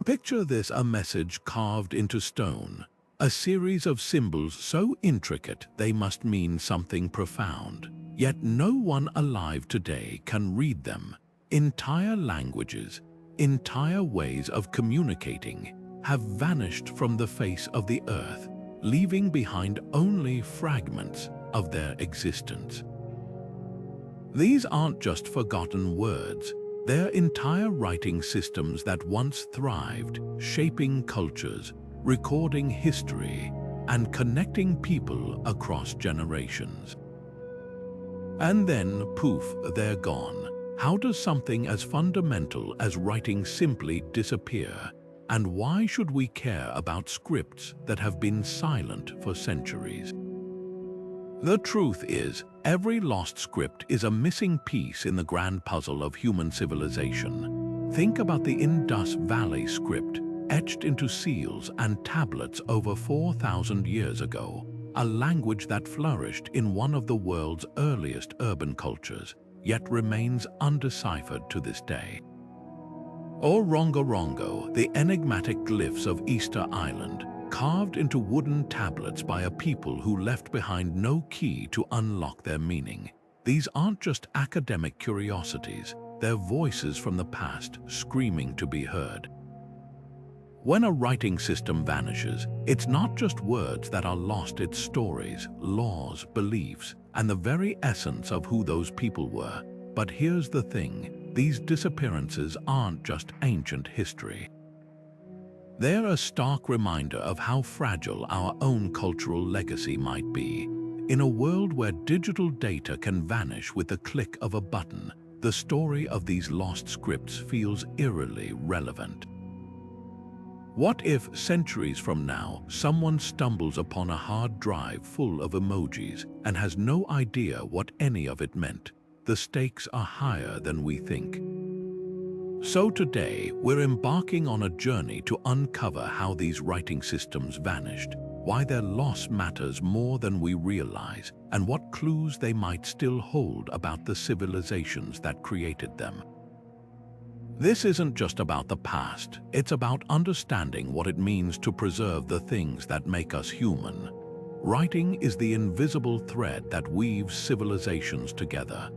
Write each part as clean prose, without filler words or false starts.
Picture this: a message carved into stone, a series of symbols so intricate they must mean something profound. Yet no one alive today can read them. Entire languages, entire ways of communicating have vanished from the face of the earth, leaving behind only fragments of their existence. These aren't just forgotten words. They're entire writing systems that once thrived, shaping cultures, recording history, and connecting people across generations. And then, poof, they're gone. How does something as fundamental as writing simply disappear? And why should we care about scripts that have been silent for centuries? The truth is, every lost script is a missing piece in the grand puzzle of human civilization. Think about the Indus Valley script, etched into seals and tablets over 4,000 years ago, a language that flourished in one of the world's earliest urban cultures, yet remains undeciphered to this day. Or Rongorongo, the enigmatic glyphs of Easter Island, carved into wooden tablets by a people who left behind no key to unlock their meaning. These aren't just academic curiosities, they're voices from the past screaming to be heard. When a writing system vanishes, it's not just words that are lost, it's stories, laws, beliefs, and the very essence of who those people were. But here's the thing, these disappearances aren't just ancient history. They're a stark reminder of how fragile our own cultural legacy might be. In a world where digital data can vanish with the click of a button, the story of these lost scripts feels eerily relevant. What if, centuries from now, someone stumbles upon a hard drive full of emojis and has no idea what any of it meant? The stakes are higher than we think. So today, we're embarking on a journey to uncover how these writing systems vanished, why their loss matters more than we realize, and what clues they might still hold about the civilizations that created them. This isn't just about the past, it's about understanding what it means to preserve the things that make us human. Writing is the invisible thread that weaves civilizations together,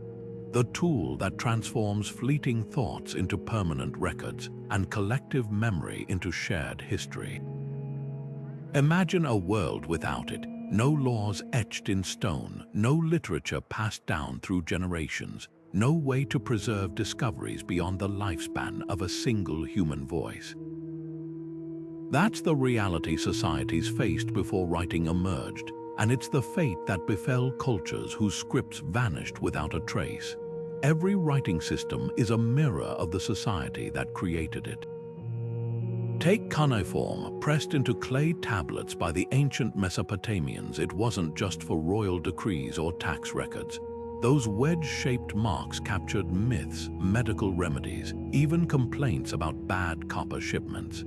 the tool that transforms fleeting thoughts into permanent records and collective memory into shared history. Imagine a world without it, no laws etched in stone, no literature passed down through generations, no way to preserve discoveries beyond the lifespan of a single human voice. That's the reality societies faced before writing emerged, and it's the fate that befell cultures whose scripts vanished without a trace. Every writing system is a mirror of the society that created it. Take cuneiform, pressed into clay tablets by the ancient Mesopotamians. It wasn't just for royal decrees or tax records. Those wedge-shaped marks captured myths, medical remedies, even complaints about bad copper shipments.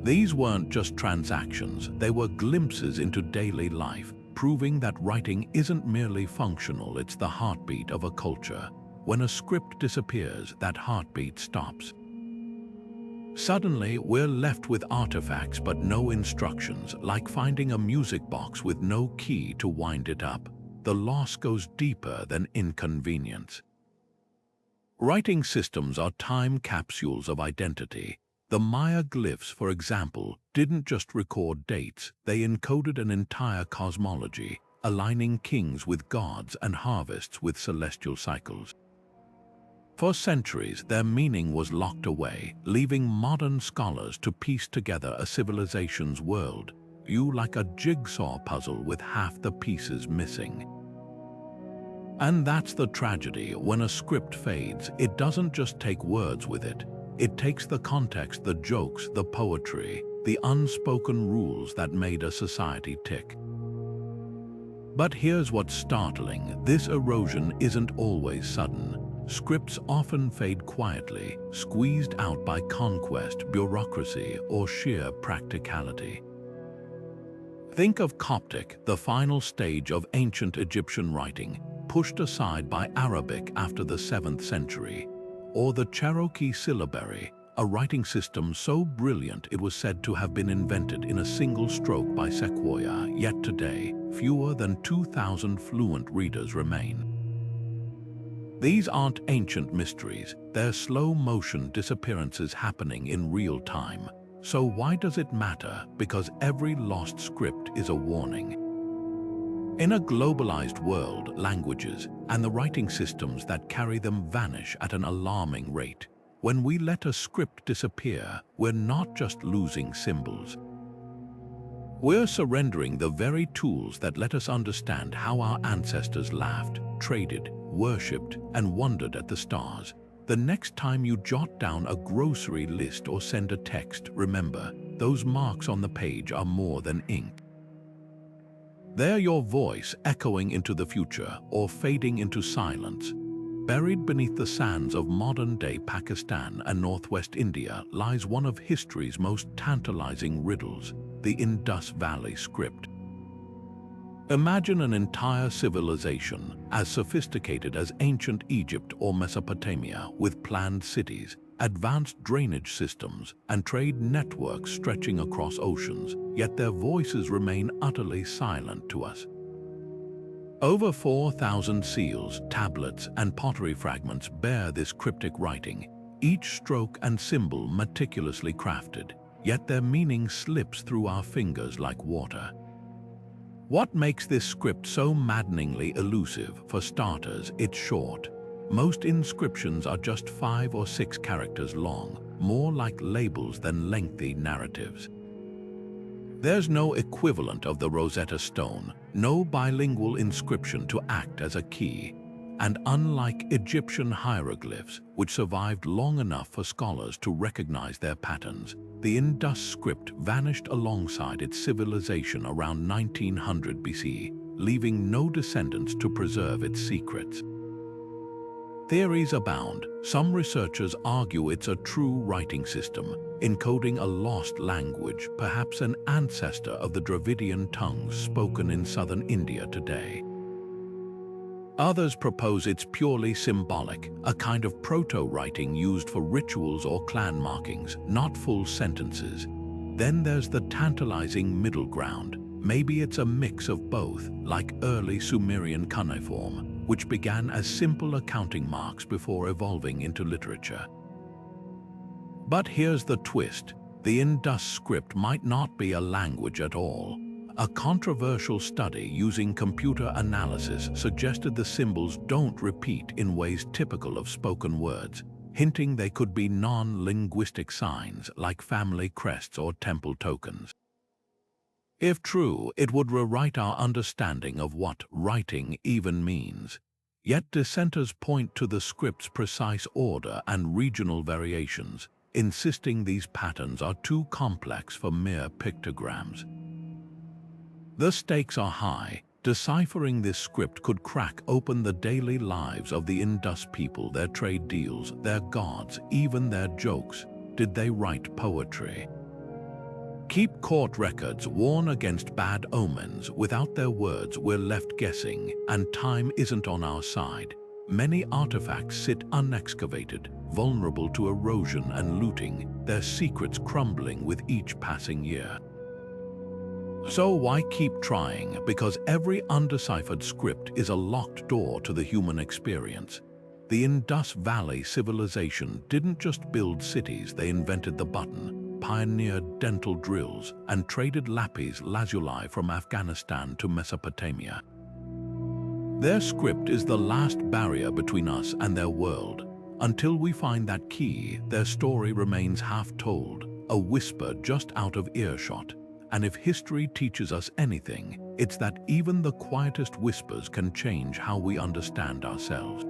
These weren't just transactions, they were glimpses into daily life, proving that writing isn't merely functional, it's the heartbeat of a culture. When a script disappears, that heartbeat stops. Suddenly, we're left with artifacts but no instructions, like finding a music box with no key to wind it up. The loss goes deeper than inconvenience. Writing systems are time capsules of identity. The Maya glyphs, for example, didn't just record dates, they encoded an entire cosmology, aligning kings with gods and harvests with celestial cycles. For centuries, their meaning was locked away, leaving modern scholars to piece together a civilization's world, view like a jigsaw puzzle with half the pieces missing. And that's the tragedy. When a script fades, it doesn't just take words with it. It takes the context, the jokes, the poetry, the unspoken rules that made a society tick. But here's what's startling. This erosion isn't always sudden. Scripts often fade quietly, squeezed out by conquest, bureaucracy, or sheer practicality. Think of Coptic, the final stage of ancient Egyptian writing, pushed aside by Arabic after the 7th century. Or the Cherokee Syllabary, a writing system so brilliant it was said to have been invented in a single stroke by Sequoia, yet today, fewer than 2,000 fluent readers remain. These aren't ancient mysteries, they're slow-motion disappearances happening in real time. So why does it matter? Because every lost script is a warning. In a globalized world, languages and the writing systems that carry them vanish at an alarming rate. When we let a script disappear, we're not just losing symbols. We're surrendering the very tools that let us understand how our ancestors laughed, traded, worshipped, and wondered at the stars. The next time you jot down a grocery list or send a text, remember, those marks on the page are more than ink. They're your voice echoing into the future or fading into silence. Buried beneath the sands of modern-day Pakistan and northwest India lies one of history's most tantalizing riddles, the Indus Valley script. Imagine an entire civilization as sophisticated as ancient Egypt or Mesopotamia, with planned cities, advanced drainage systems, and trade networks stretching across oceans, yet their voices remain utterly silent to us. Over 4,000 seals, tablets, and pottery fragments bear this cryptic writing, each stroke and symbol meticulously crafted, yet their meaning slips through our fingers like water. What makes this script so maddeningly elusive? For starters, it's short. Most inscriptions are just 5 or 6 characters long, more like labels than lengthy narratives. There's no equivalent of the Rosetta Stone, no bilingual inscription to act as a key, and unlike Egyptian hieroglyphs, which survived long enough for scholars to recognize their patterns, the Indus script vanished alongside its civilization around 1900 BC, leaving no descendants to preserve its secrets. Theories abound. Some researchers argue it's a true writing system, encoding a lost language, perhaps an ancestor of the Dravidian tongues spoken in southern India today. Others propose it's purely symbolic, a kind of proto-writing used for rituals or clan markings, not full sentences. Then there's the tantalizing middle ground. Maybe it's a mix of both, like early Sumerian cuneiform, which began as simple accounting marks before evolving into literature. But here's the twist. The Indus script might not be a language at all. A controversial study using computer analysis suggested the symbols don't repeat in ways typical of spoken words, hinting they could be non-linguistic signs like family crests or temple tokens. If true, it would rewrite our understanding of what writing even means. Yet dissenters point to the script's precise order and regional variations, insisting these patterns are too complex for mere pictograms. The stakes are high. Deciphering this script could crack open the daily lives of the Indus people, their trade deals, their gods, even their jokes. Did they write poetry? Keep court records, warn against bad omens. Without their words, we're left guessing, and time isn't on our side. Many artifacts sit unexcavated, vulnerable to erosion and looting, their secrets crumbling with each passing year. So why keep trying? Because every undeciphered script is a locked door to the human experience. The Indus Valley civilization didn't just build cities, they invented the button, pioneered dental drills, and traded lapis lazuli from Afghanistan to Mesopotamia. Their script is the last barrier between us and their world. Until we find that key, their story remains half-told, a whisper just out of earshot. And if history teaches us anything, it's that even the quietest whispers can change how we understand ourselves.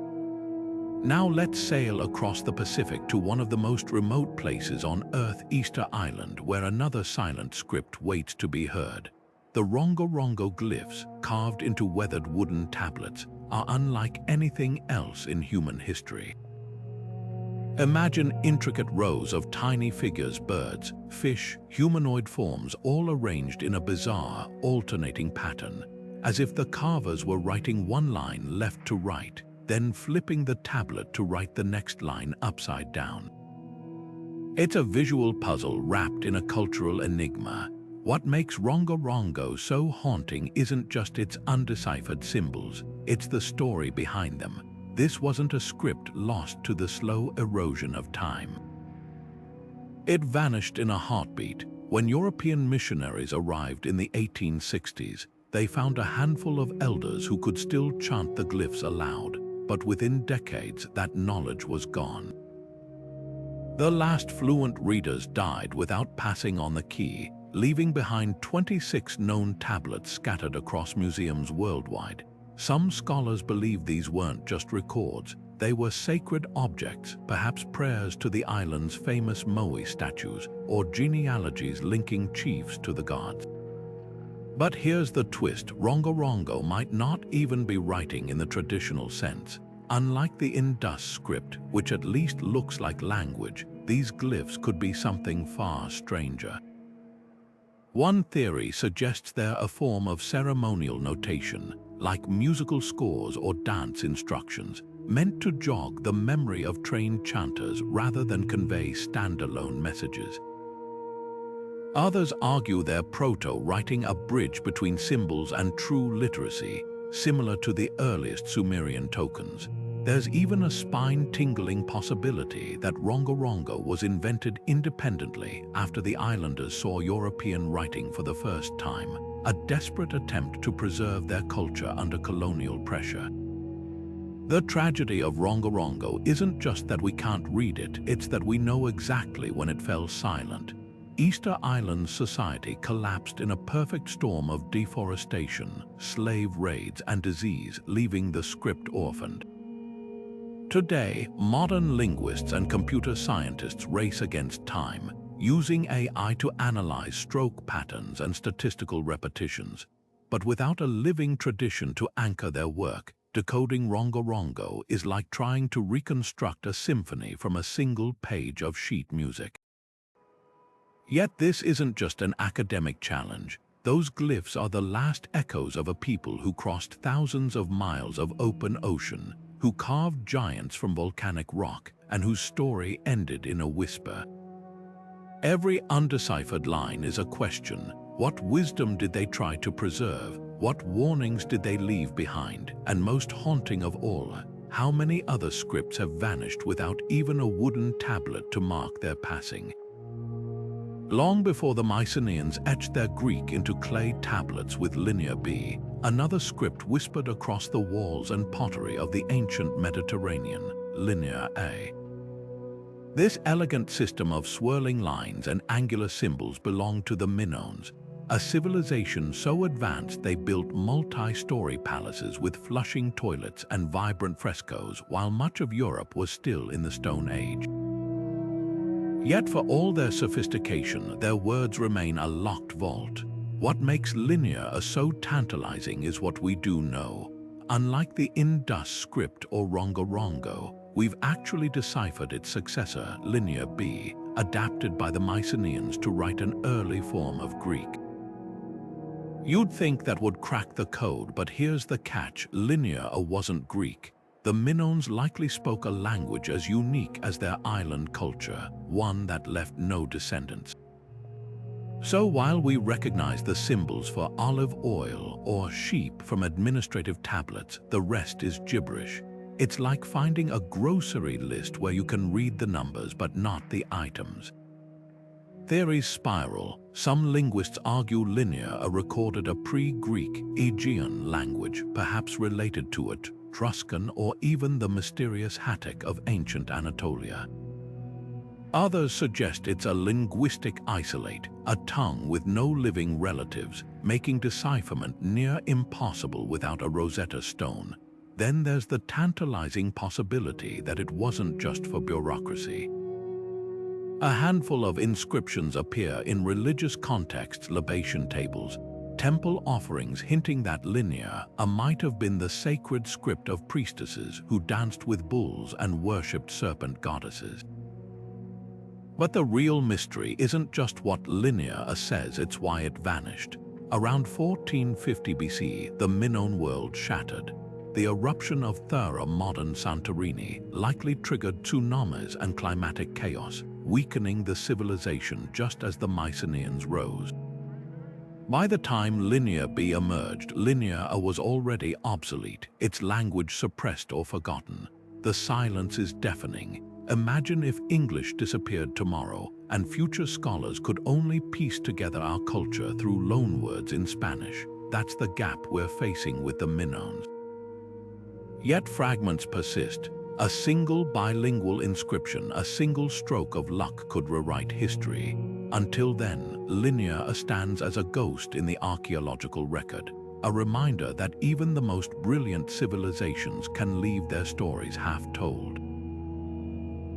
Now let's sail across the Pacific to one of the most remote places on Earth, Easter Island, where another silent script waits to be heard. The Rongorongo glyphs, carved into weathered wooden tablets, are unlike anything else in human history. Imagine intricate rows of tiny figures, birds, fish, humanoid forms, all arranged in a bizarre, alternating pattern, as if the carvers were writing one line left to right, then flipping the tablet to write the next line upside down. It's a visual puzzle wrapped in a cultural enigma. What makes Rongorongo so haunting isn't just its undeciphered symbols, it's the story behind them. This wasn't a script lost to the slow erosion of time. It vanished in a heartbeat. When European missionaries arrived in the 1860s, they found a handful of elders who could still chant the glyphs aloud, but within decades that knowledge was gone. The last fluent readers died without passing on the key, leaving behind 26 known tablets scattered across museums worldwide. Some scholars believe these weren't just records, they were sacred objects, perhaps prayers to the island's famous Moai statues or genealogies linking chiefs to the gods. But here's the twist: Rongorongo might not even be writing in the traditional sense. Unlike the Indus script, which at least looks like language, these glyphs could be something far stranger. One theory suggests they're a form of ceremonial notation, like musical scores or dance instructions, meant to jog the memory of trained chanters rather than convey standalone messages. Others argue they're proto-writing, a bridge between symbols and true literacy, similar to the earliest Sumerian tokens. There's even a spine-tingling possibility that Rongorongo was invented independently after the islanders saw European writing for the first time, a desperate attempt to preserve their culture under colonial pressure. The tragedy of Rongorongo isn't just that we can't read it, it's that we know exactly when it fell silent. Easter Island society collapsed in a perfect storm of deforestation, slave raids, and disease, leaving the script orphaned. Today, modern linguists and computer scientists race against time, using AI to analyze stroke patterns and statistical repetitions. But without a living tradition to anchor their work, decoding Rongorongo is like trying to reconstruct a symphony from a single page of sheet music. Yet this isn't just an academic challenge. Those glyphs are the last echoes of a people who crossed thousands of miles of open ocean, who carved giants from volcanic rock, and whose story ended in a whisper. Every undeciphered line is a question. What wisdom did they try to preserve? What warnings did they leave behind? And most haunting of all, how many other scripts have vanished without even a wooden tablet to mark their passing? Long before the Mycenaeans etched their Greek into clay tablets with Linear B, another script whispered across the walls and pottery of the ancient Mediterranean, Linear A. This elegant system of swirling lines and angular symbols belonged to the Minoans, a civilization so advanced they built multi-story palaces with flushing toilets and vibrant frescoes, while much of Europe was still in the Stone Age. Yet for all their sophistication, their words remain a locked vault. What makes Linear so tantalizing is what we do know. Unlike the Indus script or Rongorongo, we've actually deciphered its successor, Linear B, adapted by the Mycenaeans to write an early form of Greek. You'd think that would crack the code, but here's the catch: Linear wasn't Greek. The Minoans likely spoke a language as unique as their island culture, one that left no descendants. So while we recognize the symbols for olive oil or sheep from administrative tablets, the rest is gibberish. It's like finding a grocery list where you can read the numbers but not the items. Theories spiral. Some linguists argue Linear recorded a pre-Greek Aegean language, perhaps related to it, Etruscan, or even the mysterious Hattic of ancient Anatolia. Others suggest it's a linguistic isolate, a tongue with no living relatives, making decipherment near impossible without a Rosetta Stone. Then there's the tantalizing possibility that it wasn't just for bureaucracy. A handful of inscriptions appear in religious contexts, libation tables, temple offerings, hinting that Linear might have been the sacred script of priestesses who danced with bulls and worshipped serpent goddesses. But the real mystery isn't just what Linear says, it's why it vanished. Around 1450 BC, the Minoan world shattered. The eruption of Thera, modern Santorini, likely triggered tsunamis and climatic chaos, weakening the civilization just as the Mycenaeans rose. By the time Linear B emerged, Linear A was already obsolete, its language suppressed or forgotten. The silence is deafening. Imagine if English disappeared tomorrow and future scholars could only piece together our culture through loanwords in Spanish. That's the gap we're facing with the Minoans. Yet fragments persist. A single bilingual inscription, a single stroke of luck could rewrite history. Until then, Linear A stands as a ghost in the archaeological record, a reminder that even the most brilliant civilizations can leave their stories half-told.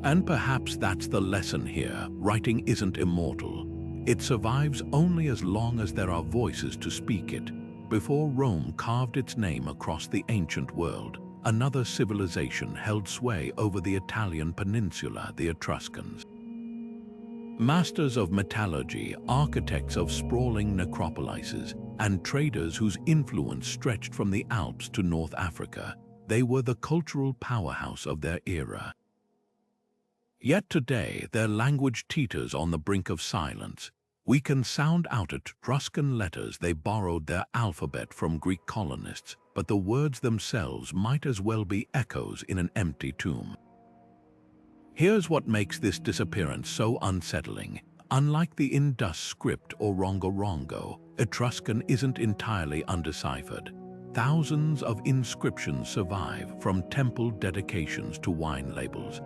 And perhaps that's the lesson here. Writing isn't immortal. It survives only as long as there are voices to speak it. Before Rome carved its name across the ancient world, another civilization held sway over the Italian peninsula, the Etruscans. Masters of metallurgy, architects of sprawling necropolises, and traders whose influence stretched from the Alps to North Africa, they were the cultural powerhouse of their era. Yet today, their language teeters on the brink of silence. We can sound out Etruscan letters. They borrowed their alphabet from Greek colonists, but the words themselves might as well be echoes in an empty tomb. Here's what makes this disappearance so unsettling. Unlike the Indus script or Rongorongo, Etruscan isn't entirely undeciphered. Thousands of inscriptions survive, from temple dedications to wine labels.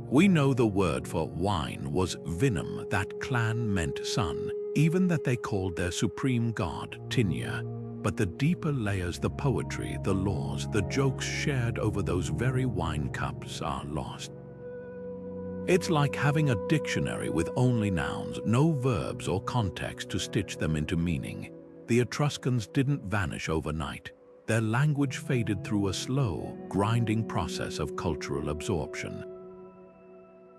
We know the word for wine was vinum, that clan meant son, even that they called their supreme god Tinia. But the deeper layers, the poetry, the laws, the jokes shared over those very wine cups are lost. It's like having a dictionary with only nouns, no verbs or context to stitch them into meaning. The Etruscans didn't vanish overnight. Their language faded through a slow, grinding process of cultural absorption.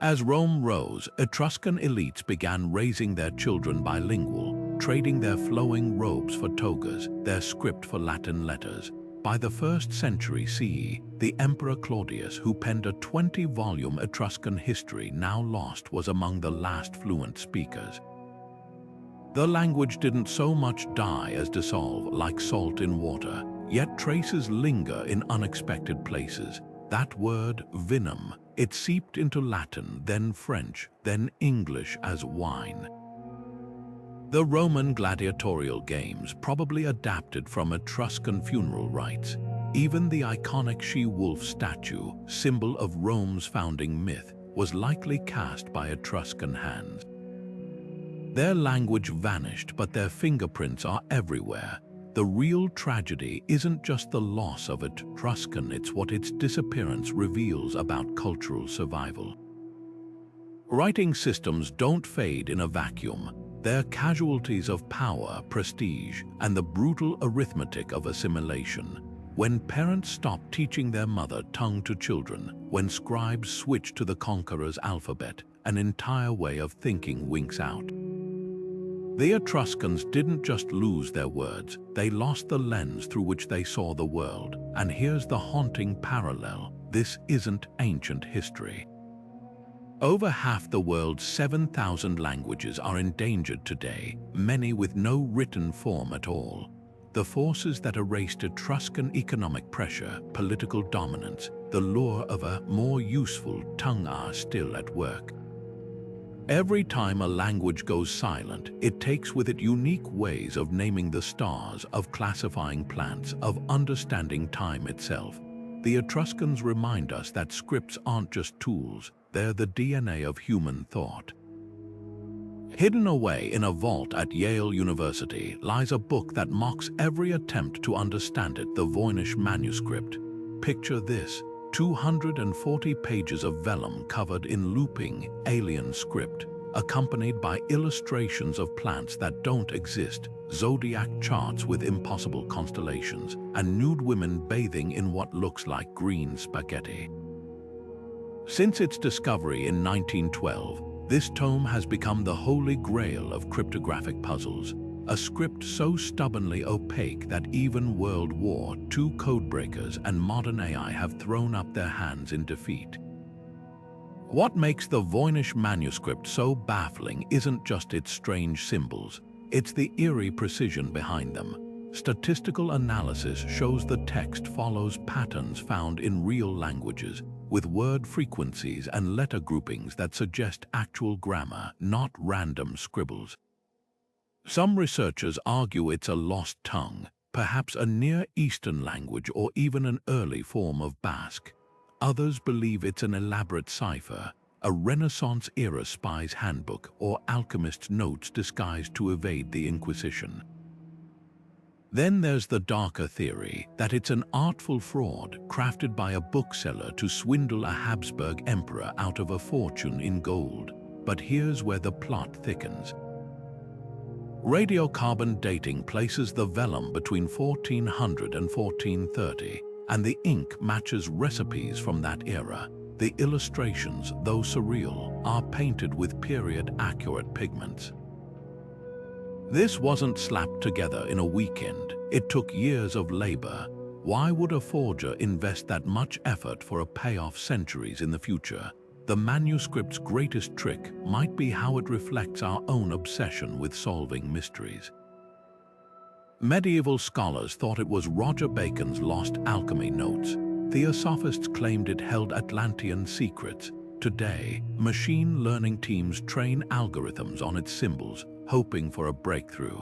As Rome rose, Etruscan elites began raising their children bilingual, trading their flowing robes for togas, their script for Latin letters. By the 1st century CE, the Emperor Claudius, who penned a 20-volume Etruscan history now lost, was among the last fluent speakers. The language didn't so much die as dissolve, like salt in water, yet traces linger in unexpected places. That word, vinum, it seeped into Latin, then French, then English as wine. The Roman gladiatorial games probably adapted from Etruscan funeral rites. Even the iconic she-wolf statue, symbol of Rome's founding myth, was likely cast by Etruscan hands. Their language vanished, but their fingerprints are everywhere. The real tragedy isn't just the loss of Etruscan, it's what its disappearance reveals about cultural survival. Writing systems don't fade in a vacuum. They're casualties of power, prestige, and the brutal arithmetic of assimilation. When parents stop teaching their mother tongue to children, when scribes switch to the conqueror's alphabet, an entire way of thinking winks out. The Etruscans didn't just lose their words, they lost the lens through which they saw the world. And here's the haunting parallel: this isn't ancient history. Over half the world's 7,000 languages are endangered today, many with no written form at all. The forces that erased Etruscan economic pressure, political dominance, the lure of a more useful tongue are still at work. Every time a language goes silent, it takes with it unique ways of naming the stars, of classifying plants, of understanding time itself. The Etruscans remind us that scripts aren't just tools, they're the DNA of human thought. Hidden away in a vault at Yale University lies a book that mocks every attempt to understand it, the Voynich Manuscript. Picture this: 240 pages of vellum covered in looping, alien script, accompanied by illustrations of plants that don't exist, zodiac charts with impossible constellations, and nude women bathing in what looks like green spaghetti. Since its discovery in 1912, this tome has become the holy grail of cryptographic puzzles, a script so stubbornly opaque that even World War II codebreakers and modern AI have thrown up their hands in defeat. What makes the Voynich Manuscript so baffling isn't just its strange symbols, it's the eerie precision behind them. Statistical analysis shows the text follows patterns found in real languages, with word frequencies and letter groupings that suggest actual grammar, not random scribbles. Some researchers argue it's a lost tongue, perhaps a Near Eastern language or even an early form of Basque. Others believe it's an elaborate cipher, a Renaissance-era spy's handbook, or alchemist's notes disguised to evade the Inquisition. Then there's the darker theory that it's an artful fraud crafted by a bookseller to swindle a Habsburg emperor out of a fortune in gold. But here's where the plot thickens. Radiocarbon dating places the vellum between 1400 and 1430, and the ink matches recipes from that era. The illustrations, though surreal, are painted with period-accurate pigments. This wasn't slapped together in a weekend. It took years of labor. Why would a forger invest that much effort for a payoff centuries in the future? The manuscript's greatest trick might be how it reflects our own obsession with solving mysteries. Medieval scholars thought it was Roger Bacon's lost alchemy notes. Theosophists claimed it held Atlantean secrets. Today, machine learning teams train algorithms on its symbols, hoping for a breakthrough.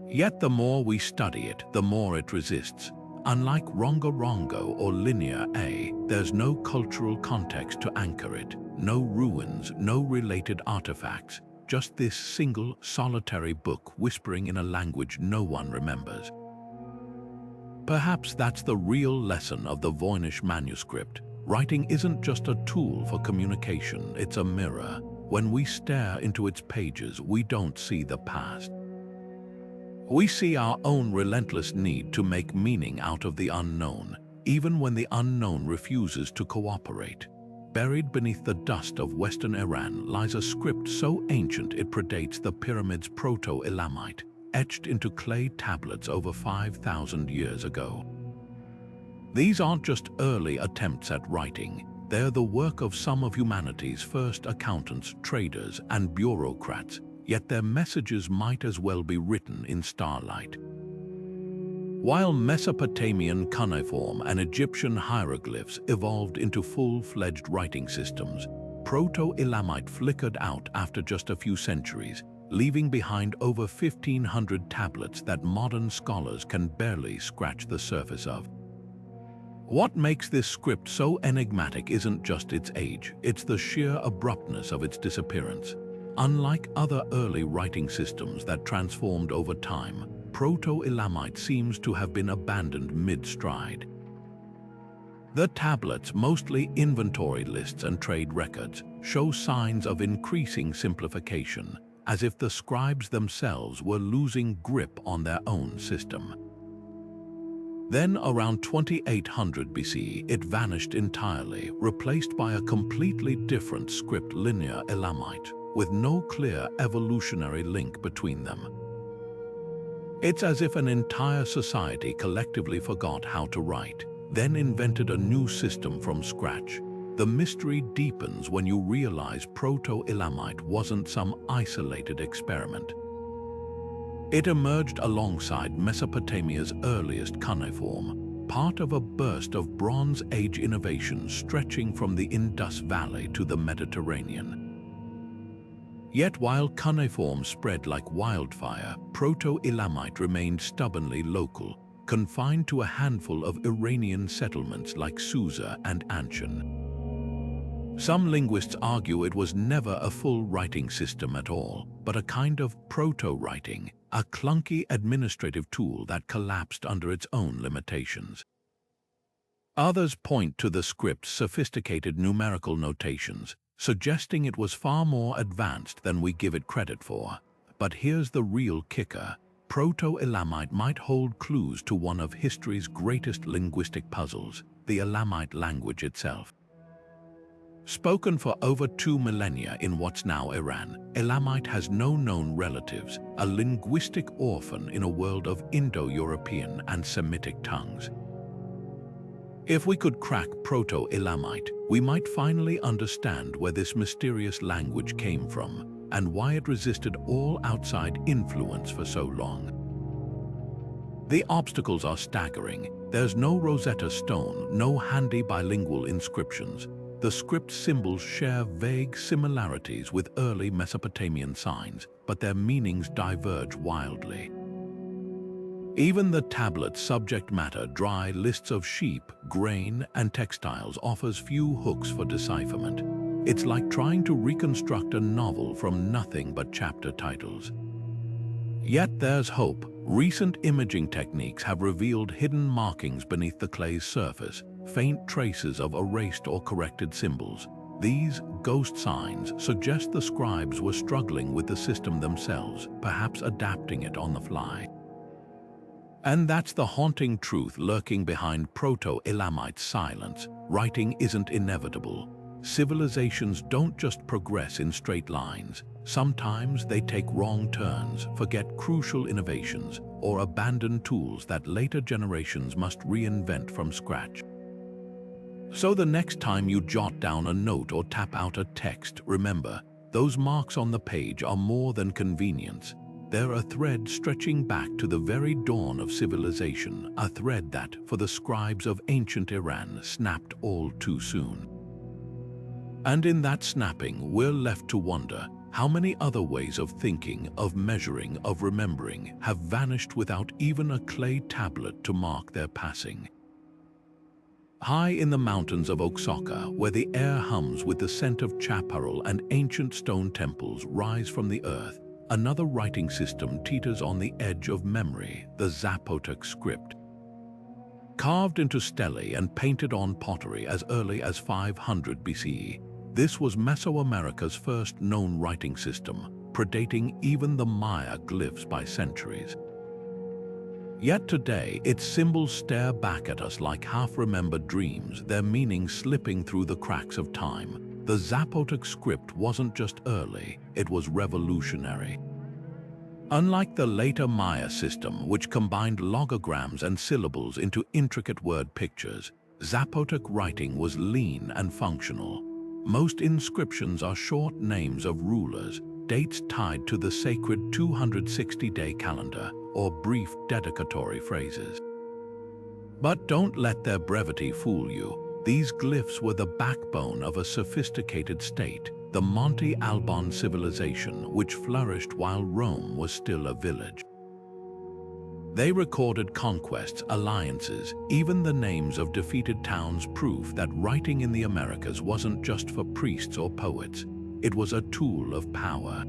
Yet the more we study it, the more it resists. Unlike Rongorongo or Linear A, there's no cultural context to anchor it, no ruins, no related artifacts, just this single, solitary book whispering in a language no one remembers. Perhaps that's the real lesson of the Voynich Manuscript. Writing isn't just a tool for communication, it's a mirror. When we stare into its pages, we don't see the past. We see our own relentless need to make meaning out of the unknown, even when the unknown refuses to cooperate. Buried beneath the dust of Western Iran lies a script so ancient it predates the pyramids Proto-Ilamite, etched into clay tablets over 5,000 years ago. These aren't just early attempts at writing, they're the work of some of humanity's first accountants, traders, and bureaucrats, yet their messages might as well be written in starlight. While Mesopotamian cuneiform and Egyptian hieroglyphs evolved into full-fledged writing systems, Proto-Ilamite flickered out after just a few centuries, leaving behind over 1,500 tablets that modern scholars can barely scratch the surface of. What makes this script so enigmatic isn't just its age, it's the sheer abruptness of its disappearance. Unlike other early writing systems that transformed over time, Proto-Ilamite seems to have been abandoned mid-stride. The tablets, mostly inventory lists and trade records, show signs of increasing simplification, as if the scribes themselves were losing grip on their own system. Then, around 2800 BC, it vanished entirely, replaced by a completely different script, Linear Elamite, with no clear evolutionary link between them. It's as if an entire society collectively forgot how to write, then invented a new system from scratch. The mystery deepens when you realize Proto-Ilamite wasn't some isolated experiment. It emerged alongside Mesopotamia's earliest cuneiform, part of a burst of Bronze Age innovation stretching from the Indus Valley to the Mediterranean. Yet while cuneiform spread like wildfire, Proto-Ilamite remained stubbornly local, confined to a handful of Iranian settlements like Susa and Anshan. Some linguists argue it was never a full writing system at all, but a kind of proto-writing, a clunky administrative tool that collapsed under its own limitations. Others point to the script's sophisticated numerical notations, suggesting it was far more advanced than we give it credit for. But here's the real kicker. Proto-Elamite might hold clues to one of history's greatest linguistic puzzles, the Elamite language itself. Spoken for over 2 millennia in what's now Iran, Elamite has no known relatives, a linguistic orphan in a world of Indo-European and Semitic tongues. If we could crack Proto-Elamite, we might finally understand where this mysterious language came from and why it resisted all outside influence for so long. The obstacles are staggering. There's no Rosetta Stone, no handy bilingual inscriptions. The script symbols share vague similarities with early Mesopotamian signs, but their meanings diverge wildly. Even the tablet's subject matter, dry lists of sheep, grain, and textiles, offers few hooks for decipherment. It's like trying to reconstruct a novel from nothing but chapter titles. Yet there's hope. Recent imaging techniques have revealed hidden markings beneath the clay's surface, faint traces of erased or corrected symbols. These ghost signs suggest the scribes were struggling with the system themselves, perhaps adapting it on the fly. And that's the haunting truth lurking behind Proto-Ilamite silence. Writing isn't inevitable. Civilizations don't just progress in straight lines. Sometimes they take wrong turns, forget crucial innovations, or abandon tools that later generations must reinvent from scratch. So the next time you jot down a note or tap out a text, remember, those marks on the page are more than convenience. They're a thread stretching back to the very dawn of civilization, a thread that, for the scribes of ancient Iran, snapped all too soon. And in that snapping, we're left to wonder, how many other ways of thinking, of measuring, of remembering have vanished without even a clay tablet to mark their passing? High in the mountains of Oaxaca, where the air hums with the scent of chaparral and ancient stone temples rise from the earth, another writing system teeters on the edge of memory, the Zapotec Script. Carved into stelae and painted on pottery as early as 500 BCE, this was Mesoamerica's first known writing system, predating even the Maya glyphs by centuries. Yet today, its symbols stare back at us like half-remembered dreams, their meaning slipping through the cracks of time. The Zapotec Script wasn't just early, it was revolutionary. Unlike the later Maya system, which combined logograms and syllables into intricate word pictures, Zapotec writing was lean and functional. Most inscriptions are short names of rulers, dates tied to the sacred 260-day calendar, or brief dedicatory phrases. But don't let their brevity fool you. These glyphs were the backbone of a sophisticated state, the Monte Alban civilization, which flourished while Rome was still a village. They recorded conquests, alliances, even the names of defeated towns, proof that writing in the Americas wasn't just for priests or poets. It was a tool of power.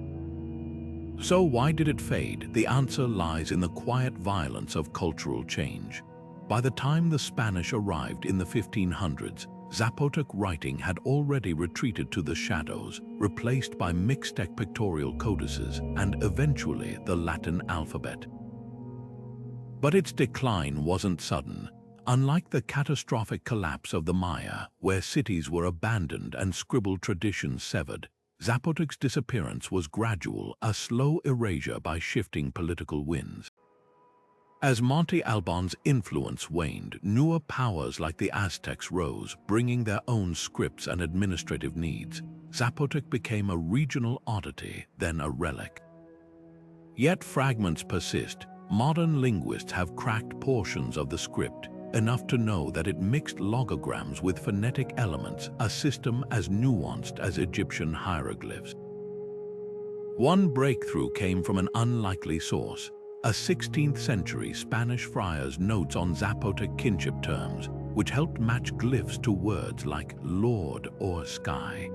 So why did it fade? The answer lies in the quiet violence of cultural change. By the time the Spanish arrived in the 1500s, Zapotec writing had already retreated to the shadows, replaced by Mixtec pictorial codices and eventually the Latin alphabet. But its decline wasn't sudden. Unlike the catastrophic collapse of the Maya, where cities were abandoned and scribbled traditions severed, Zapotec's disappearance was gradual, a slow erasure by shifting political winds. As Monte Alban's influence waned, newer powers like the Aztecs rose, bringing their own scripts and administrative needs. Zapotec became a regional oddity, then a relic. Yet fragments persist. Modern linguists have cracked portions of the script, enough to know that it mixed logograms with phonetic elements, a system as nuanced as Egyptian hieroglyphs. One breakthrough came from an unlikely source, a 16th-century Spanish friar's notes on Zapotec kinship terms, which helped match glyphs to words like Lord or sky.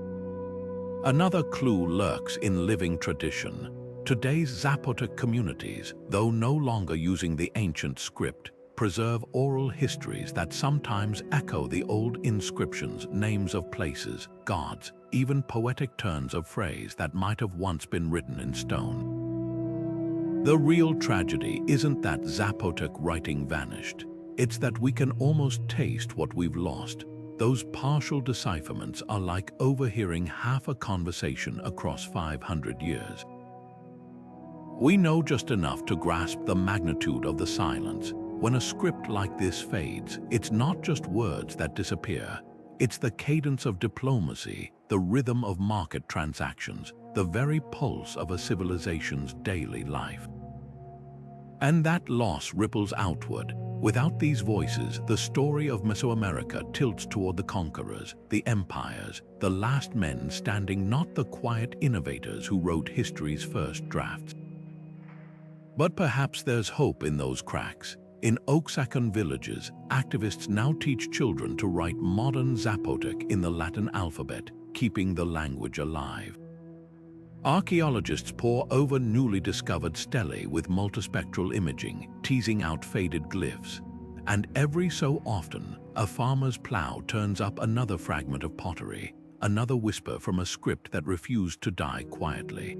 Another clue lurks in living tradition. Today's Zapotec communities, though no longer using the ancient script, preserve oral histories that sometimes echo the old inscriptions, names of places, gods, even poetic turns of phrase that might have once been written in stone. The real tragedy isn't that Zapotec writing vanished. It's that we can almost taste what we've lost. Those partial decipherments are like overhearing half a conversation across 500 years. We know just enough to grasp the magnitude of the silence. When a script like this fades, it's not just words that disappear. It's the cadence of diplomacy, the rhythm of market transactions, the very pulse of a civilization's daily life. And that loss ripples outward. Without these voices, the story of Mesoamerica tilts toward the conquerors, the empires, the last men standing, not the quiet innovators who wrote history's first drafts. But perhaps there's hope in those cracks. In Oaxacan villages, activists now teach children to write modern Zapotec in the Latin alphabet, keeping the language alive. Archaeologists pore over newly discovered stelae with multispectral imaging, teasing out faded glyphs. And every so often, a farmer's plow turns up another fragment of pottery, another whisper from a script that refused to die quietly.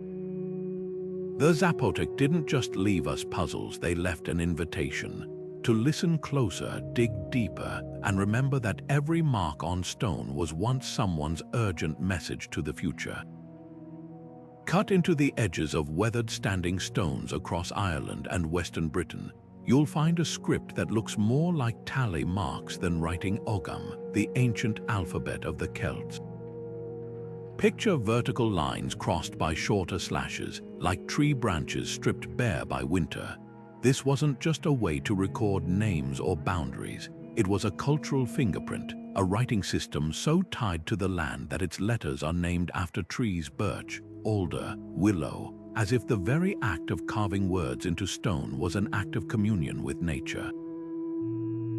The Zapotec didn't just leave us puzzles, they left an invitation to listen closer, dig deeper, and remember that every mark on stone was once someone's urgent message to the future. Cut into the edges of weathered standing stones across Ireland and Western Britain, you'll find a script that looks more like tally marks than writing Ogham, the ancient alphabet of the Celts. Picture vertical lines crossed by shorter slashes, like tree branches stripped bare by winter. This wasn't just a way to record names or boundaries. It was a cultural fingerprint, a writing system so tied to the land that its letters are named after trees: birch, alder, willow, as if the very act of carving words into stone was an act of communion with nature.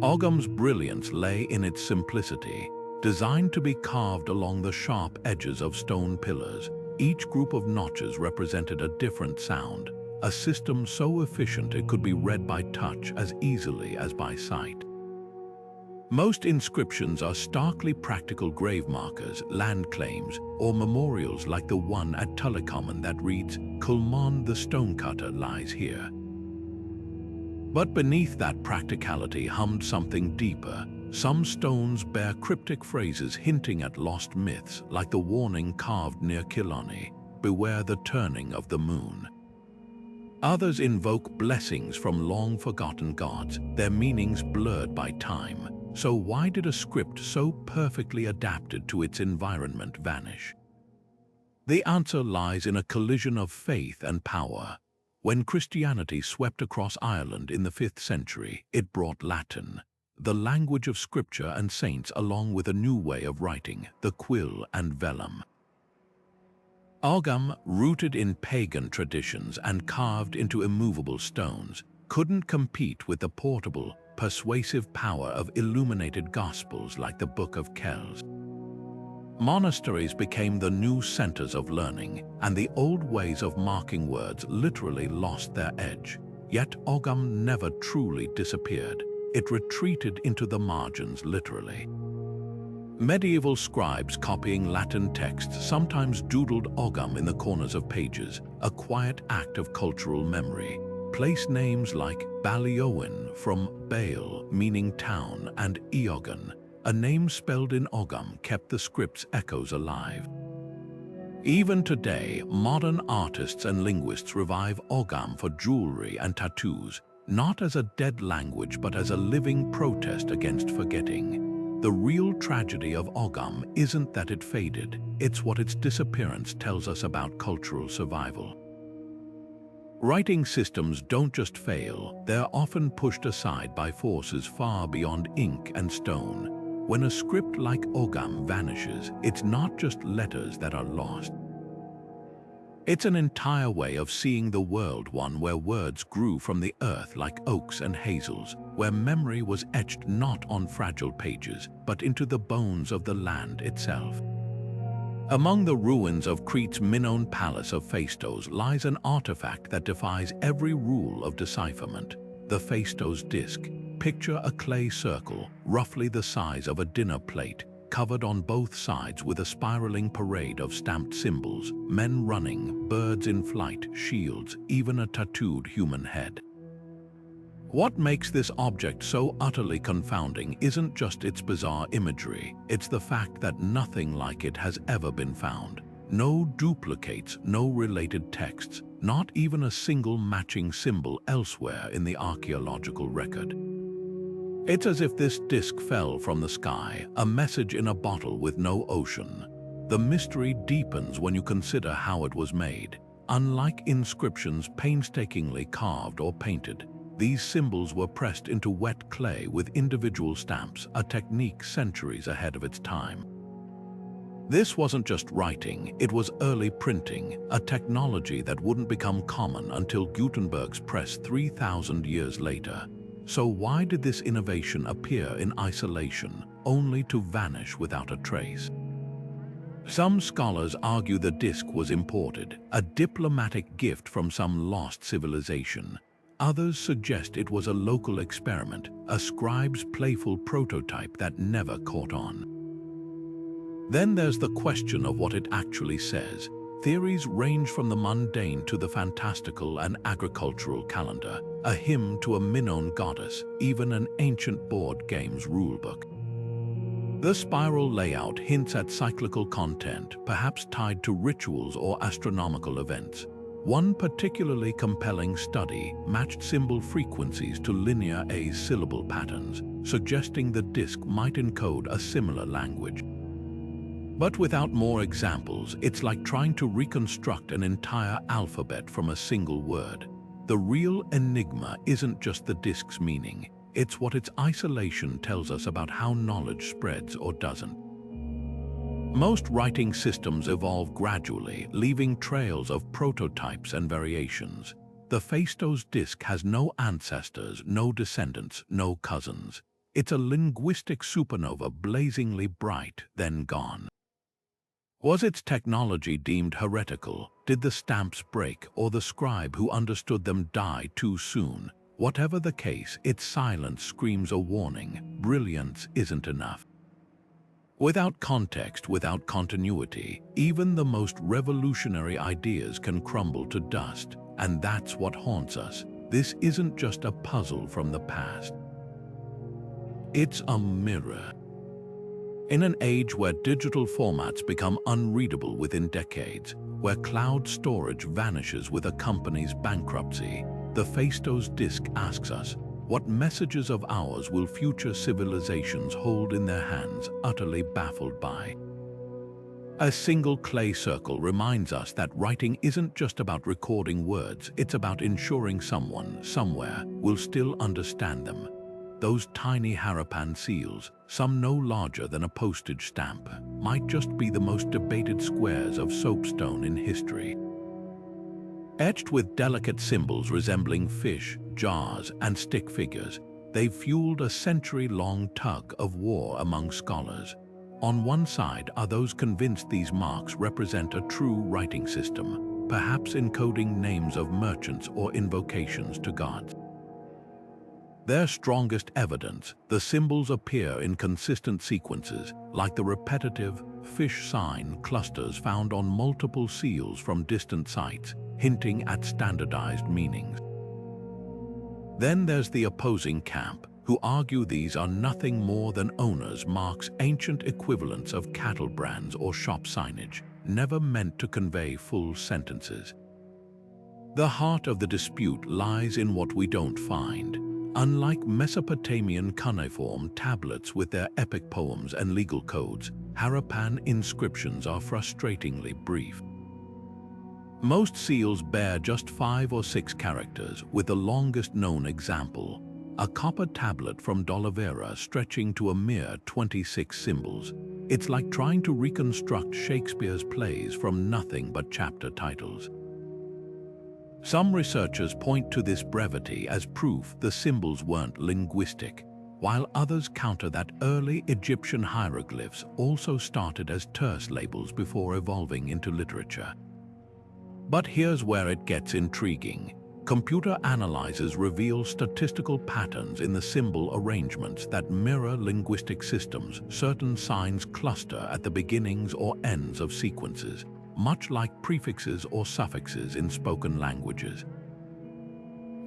Ogham's brilliance lay in its simplicity. Designed to be carved along the sharp edges of stone pillars, each group of notches represented a different sound, a system so efficient it could be read by touch as easily as by sight. Most inscriptions are starkly practical grave markers, land claims, or memorials like the one at Tullicommon that reads, "Culmon the stonecutter lies here." But beneath that practicality hummed something deeper. Some stones bear cryptic phrases hinting at lost myths, like the warning carved near Killarney, "Beware the turning of the moon." Others invoke blessings from long-forgotten gods, their meanings blurred by time. So why did a script so perfectly adapted to its environment vanish? The answer lies in a collision of faith and power. When Christianity swept across Ireland in the 5th century, it brought Latin, the language of scripture and saints, along with a new way of writing, the quill and vellum. Ogham, rooted in pagan traditions and carved into immovable stones, couldn't compete with the portable, persuasive power of illuminated gospels like the Book of Kells. Monasteries became the new centers of learning, and the old ways of marking words literally lost their edge. Yet Ogham never truly disappeared. It retreated into the margins, literally. Medieval scribes copying Latin texts sometimes doodled Ogham in the corners of pages, a quiet act of cultural memory. Place names like Ballyowen, from Baal, meaning town, and Eogan, a name spelled in Ogham, kept the script's echoes alive. Even today, modern artists and linguists revive Ogham for jewelry and tattoos, not as a dead language but as a living protest against forgetting. The real tragedy of Ogham isn't that it faded, it's what its disappearance tells us about cultural survival. Writing systems don't just fail, they're often pushed aside by forces far beyond ink and stone. When a script like Ogham vanishes, it's not just letters that are lost. It's an entire way of seeing the world, one where words grew from the earth like oaks and hazels, where memory was etched not on fragile pages, but into the bones of the land itself. Among the ruins of Crete's Minoan palace of Phaistos lies an artifact that defies every rule of decipherment, the Phaistos Disk. Picture a clay circle, roughly the size of a dinner plate, covered on both sides with a spiraling parade of stamped symbols, men running, birds in flight, shields, even a tattooed human head. What makes this object so utterly confounding isn't just its bizarre imagery, it's the fact that nothing like it has ever been found. No duplicates, no related texts, not even a single matching symbol elsewhere in the archaeological record. It's as if this disc fell from the sky, a message in a bottle with no ocean. The mystery deepens when you consider how it was made. Unlike inscriptions painstakingly carved or painted, these symbols were pressed into wet clay with individual stamps, a technique centuries ahead of its time. This wasn't just writing, it was early printing, a technology that wouldn't become common until Gutenberg's press 3,000 years later. So why did this innovation appear in isolation, only to vanish without a trace? Some scholars argue the disc was imported, a diplomatic gift from some lost civilization. Others suggest it was a local experiment, a scribe's playful prototype that never caught on. Then there's the question of what it actually says. Theories range from the mundane to the fantastical and agricultural calendar, a hymn to a Minoan goddess, even an ancient board game's rulebook. The spiral layout hints at cyclical content, perhaps tied to rituals or astronomical events. One particularly compelling study matched symbol frequencies to linear A-syllable patterns, suggesting the disc might encode a similar language. But without more examples, it's like trying to reconstruct an entire alphabet from a single word. The real enigma isn't just the disc's meaning, it's what its isolation tells us about how knowledge spreads or doesn't. Most writing systems evolve gradually, leaving trails of prototypes and variations. The Phaistos Disk has no ancestors, no descendants, no cousins. It's a linguistic supernova, blazingly bright, then gone. Was its technology deemed heretical? Did the stamps break, or the scribe who understood them die too soon? Whatever the case, its silence screams a warning. Brilliance isn't enough. Without context, without continuity, even the most revolutionary ideas can crumble to dust, and that's what haunts us. This isn't just a puzzle from the past. It's a mirror. In an age where digital formats become unreadable within decades, where cloud storage vanishes with a company's bankruptcy, the Phaistos Disk asks us, what messages of ours will future civilizations hold in their hands, utterly baffled by? A single clay circle reminds us that writing isn't just about recording words, it's about ensuring someone, somewhere, will still understand them. Those tiny Harapan seals, some no larger than a postage stamp, might just be the most debated squares of soapstone in history. Etched with delicate symbols resembling fish, jars, and stick figures, they've fueled a century-long tug of war among scholars. On one side are those convinced these marks represent a true writing system, perhaps encoding names of merchants or invocations to gods. Their strongest evidence, the symbols appear in consistent sequences, like the repetitive fish sign clusters found on multiple seals from distant sites, hinting at standardized meanings. Then there's the opposing camp, who argue these are nothing more than owners' marks, ancient equivalents of cattle brands or shop signage, never meant to convey full sentences. The heart of the dispute lies in what we don't find. Unlike Mesopotamian cuneiform tablets with their epic poems and legal codes, Harappan inscriptions are frustratingly brief. Most seals bear just 5 or 6 characters, with the longest known example, a copper tablet from Dolivera stretching to a mere 26 symbols. It's like trying to reconstruct Shakespeare's plays from nothing but chapter titles. Some researchers point to this brevity as proof the symbols weren't linguistic, while others counter that early Egyptian hieroglyphs also started as terse labels before evolving into literature. But here's where it gets intriguing. Computer analyzers reveal statistical patterns in the symbol arrangements that mirror linguistic systems. Certain signs cluster at the beginnings or ends of sequences, much like prefixes or suffixes in spoken languages.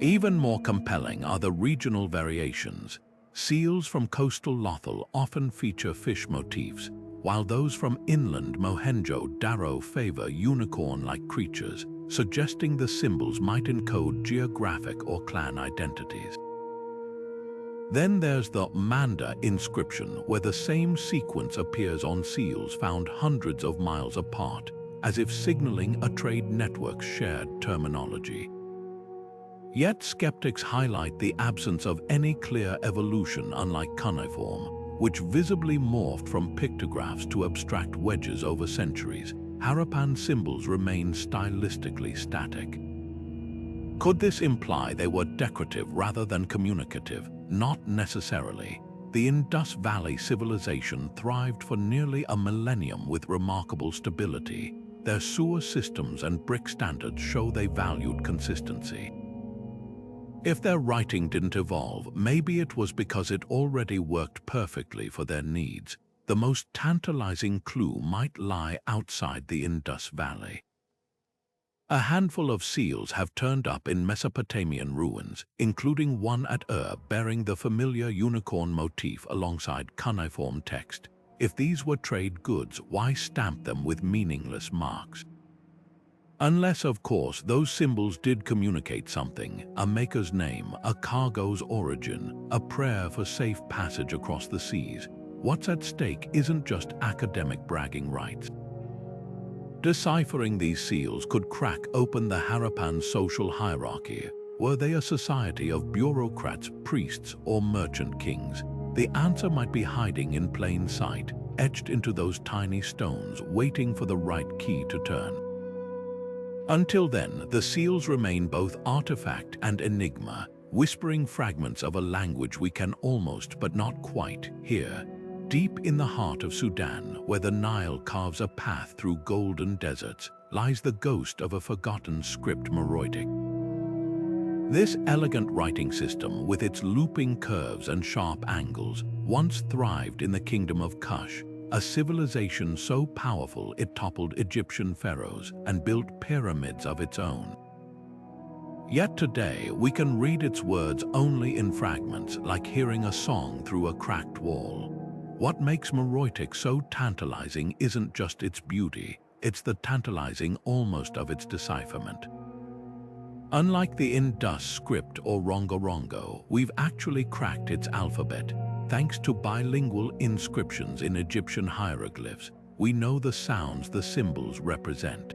Even more compelling are the regional variations. Seals from coastal Lothal often feature fish motifs, while those from inland Mohenjo-Daro favor unicorn-like creatures, suggesting the symbols might encode geographic or clan identities. Then there's the Manda inscription, where the same sequence appears on seals found hundreds of miles apart, as if signaling a trade network's shared terminology. Yet skeptics highlight the absence of any clear evolution, unlike cuneiform, which visibly morphed from pictographs to abstract wedges over centuries. Harappan symbols remain stylistically static. Could this imply they were decorative rather than communicative? Not necessarily. The Indus Valley civilization thrived for nearly a millennium with remarkable stability. Their sewer systems and brick standards show they valued consistency. If their writing didn't evolve, maybe it was because it already worked perfectly for their needs. The most tantalizing clue might lie outside the Indus Valley. A handful of seals have turned up in Mesopotamian ruins, including one at bearing the familiar unicorn motif alongside cuneiform text. If these were trade goods, why stamp them with meaningless marks? Unless, of course, those symbols did communicate something: a maker's name, a cargo's origin, a prayer for safe passage across the seas. What's at stake isn't just academic bragging rights. Deciphering these seals could crack open the Harappan social hierarchy. Were they a society of bureaucrats, priests, or merchant kings? The answer might be hiding in plain sight, etched into those tiny stones, waiting for the right key to turn. Until then, the seals remain both artifact and enigma, whispering fragments of a language we can almost but not quite hear. Deep in the heart of Sudan, where the Nile carves a path through golden deserts, lies the ghost of a forgotten script, Moroytic. This elegant writing system, with its looping curves and sharp angles, once thrived in the kingdom of Kush, a civilization so powerful it toppled Egyptian pharaohs and built pyramids of its own. Yet today, we can read its words only in fragments, like hearing a song through a cracked wall. What makes Moroytic so tantalizing isn't just its beauty, it's the tantalizing almost of its decipherment. Unlike the Indus script or Rongorongo, we've actually cracked its alphabet. Thanks to bilingual inscriptions in Egyptian hieroglyphs, we know the sounds the symbols represent.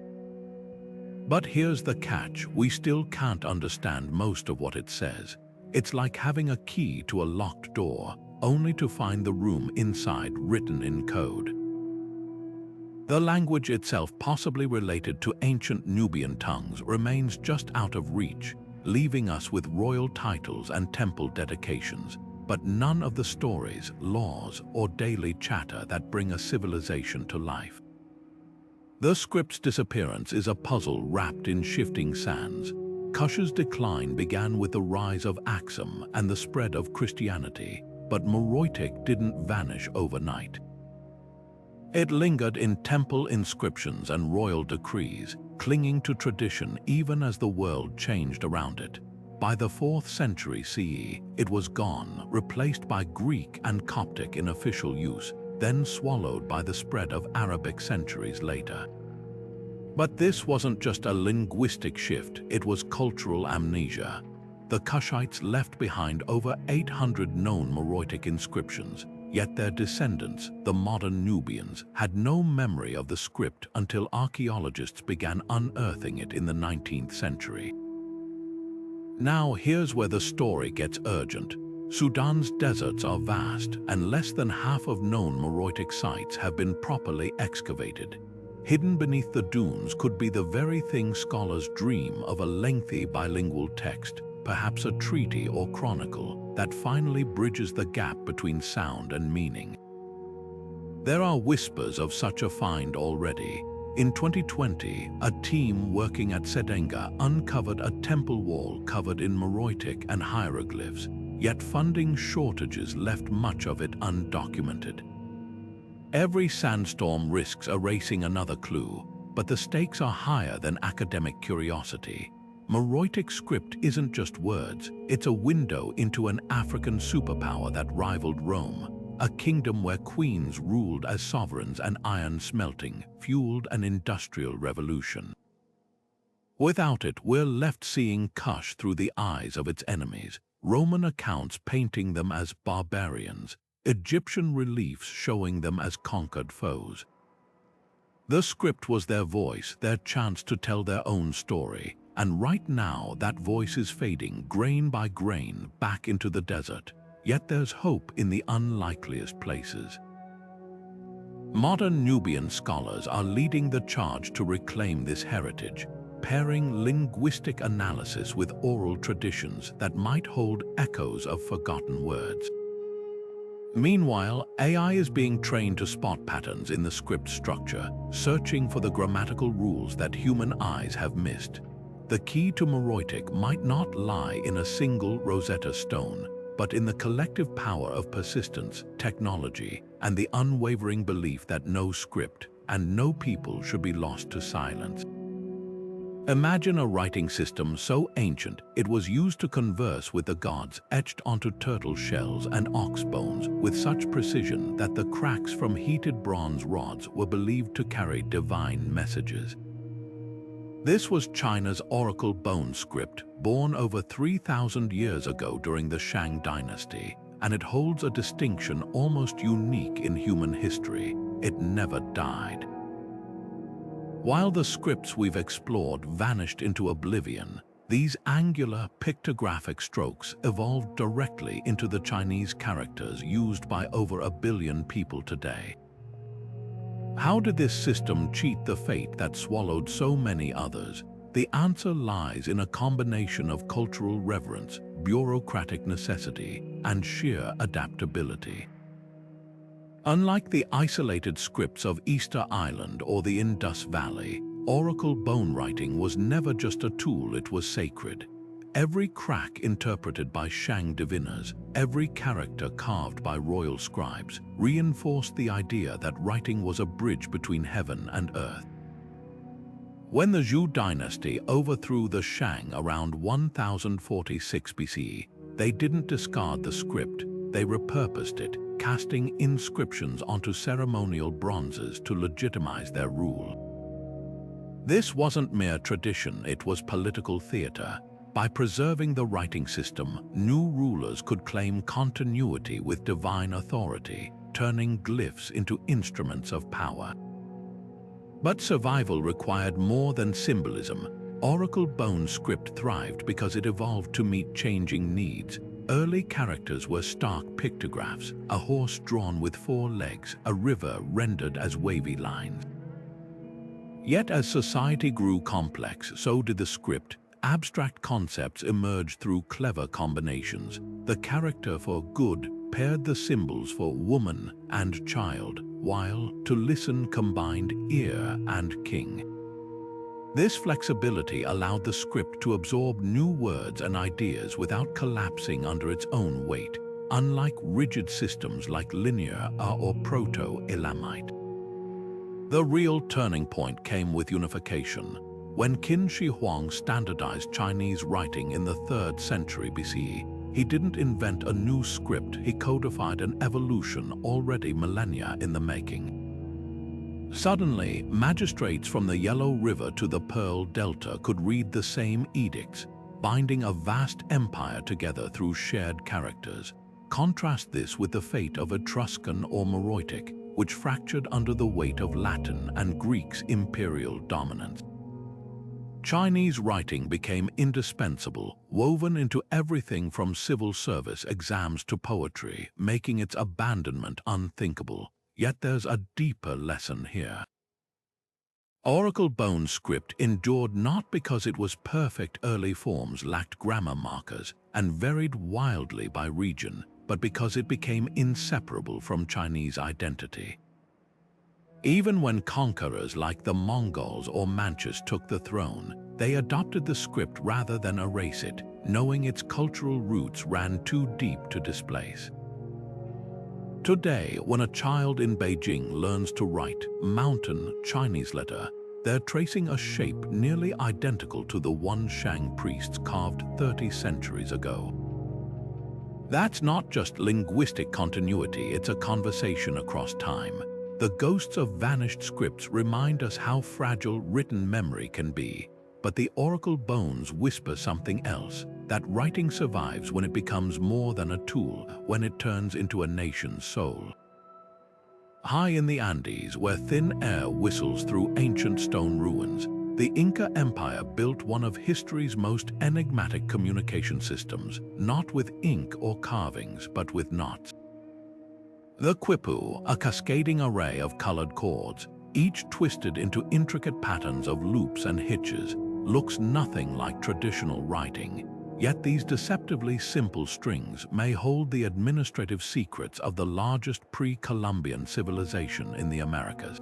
But here's the catch: we still can't understand most of what it says. It's like having a key to a locked door, only to find the room inside written in code. The language itself, possibly related to ancient Nubian tongues, remains just out of reach, leaving us with royal titles and temple dedications, but none of the stories, laws, or daily chatter that bring a civilization to life. The script's disappearance is a puzzle wrapped in shifting sands. Kush's decline began with the rise of Aksum and the spread of Christianity, but Moroytic didn't vanish overnight. It lingered in temple inscriptions and royal decrees, clinging to tradition even as the world changed around it. By the 4th century CE, it was gone, replaced by Greek and Coptic in official use, then swallowed by the spread of Arabic centuries later. But this wasn't just a linguistic shift, it was cultural amnesia. The Kushites left behind over 800 known Moroytic inscriptions, yet their descendants, the modern Nubians, had no memory of the script until archaeologists began unearthing it in the 19th century. Now here's where the story gets urgent. Sudan's deserts are vast, and less than half of known Moroytic sites have been properly excavated. Hidden beneath the dunes could be the very thing scholars dream of: a lengthy bilingual text, perhaps a treaty or chronicle, that finally bridges the gap between sound and meaning. There are whispers of such a find already. In 2020, a team working at Sedenga uncovered a temple wall covered in Moroytic and hieroglyphs, yet funding shortages left much of it undocumented. Every sandstorm risks erasing another clue, but the stakes are higher than academic curiosity. Moroytic script isn't just words, it's a window into an African superpower that rivaled Rome, a kingdom where queens ruled as sovereigns and iron smelting fueled an industrial revolution. Without it, we're left seeing Kush through the eyes of its enemies, Roman accounts painting them as barbarians, Egyptian reliefs showing them as conquered foes. The script was their voice, their chance to tell their own story, and right now that voice is fading grain by grain back into the desert. Yet there's hope in the unlikeliest places. Modern Nubian scholars are leading the charge to reclaim this heritage, pairing linguistic analysis with oral traditions that might hold echoes of forgotten words. Meanwhile, AI is being trained to spot patterns in the script structure, searching for the grammatical rules that human eyes have missed. The key to Moroytic might not lie in a single Rosetta Stone, but in the collective power of persistence, technology, and the unwavering belief that no script and no people should be lost to silence. Imagine a writing system so ancient it was used to converse with the gods, etched onto turtle shells and ox bones with such precision that the cracks from heated bronze rods were believed to carry divine messages. This was China's oracle bone script, born over 3,000 years ago during the Shang dynasty, and it holds a distinction almost unique in human history. It never died. While the scripts we've explored vanished into oblivion, these angular pictographic strokes evolved directly into the Chinese characters used by over 1 billion people today. How did this system cheat the fate that swallowed so many others? The answer lies in a combination of cultural reverence, bureaucratic necessity, and sheer adaptability. Unlike the isolated scripts of Easter Island or the Indus Valley, oracle bone writing was never just a tool, it was sacred. Every crack interpreted by Shang diviners, every character carved by royal scribes, reinforced the idea that writing was a bridge between heaven and earth. When the Zhou dynasty overthrew the Shang around 1046 BCE, they didn't discard the script, they repurposed it, casting inscriptions onto ceremonial bronzes to legitimize their rule. This wasn't mere tradition, it was political theater. By preserving the writing system, new rulers could claim continuity with divine authority, turning glyphs into instruments of power. But survival required more than symbolism. Oracle bone script thrived because it evolved to meet changing needs. Early characters were stark pictographs, a horse drawn with 4 legs, a river rendered as wavy lines. Yet as society grew complex, so did the script. Abstract concepts emerged through clever combinations. The character for good paired the symbols for woman and child, while to listen combined ear and king. This flexibility allowed the script to absorb new words and ideas without collapsing under its own weight, unlike rigid systems like linear or Proto-Ilamite. The real turning point came with unification. When Qin Shi Huang standardized Chinese writing in the 3rd century BCE, he didn't invent a new script, he codified an evolution already millennia in the making. Suddenly, magistrates from the Yellow River to the Pearl Delta could read the same edicts, binding a vast empire together through shared characters. Contrast this with the fate of Etruscan or Moroytic, which fractured under the weight of Latin and Greek's imperial dominance. Chinese writing became indispensable, woven into everything from civil service exams to poetry, making its abandonment unthinkable. Yet there's a deeper lesson here. Oracle bone script endured not because it was perfect. Early forms lacked grammar markers and varied wildly by region, but because it became inseparable from Chinese identity. Even when conquerors like the Mongols or Manchus took the throne, they adopted the script rather than erase it, knowing its cultural roots ran too deep to displace. Today, when a child in Beijing learns to write mountain Chinese letter, they're tracing a shape nearly identical to the one Shang priests carved 30 centuries ago. That's not just linguistic continuity, it's a conversation across time. The ghosts of vanished scripts remind us how fragile written memory can be, but the oracle bones whisper something else. that writing survives when it becomes more than a tool, when it turns into a nation's soul. High in the Andes, where thin air whistles through ancient stone ruins, the Inca Empire built one of history's most enigmatic communication systems, not with ink or carvings, but with knots. The Quipu, a cascading array of colored cords, each twisted into intricate patterns of loops and hitches, looks nothing like traditional writing. Yet these deceptively simple strings may hold the administrative secrets of the largest pre-Columbian civilization in the Americas.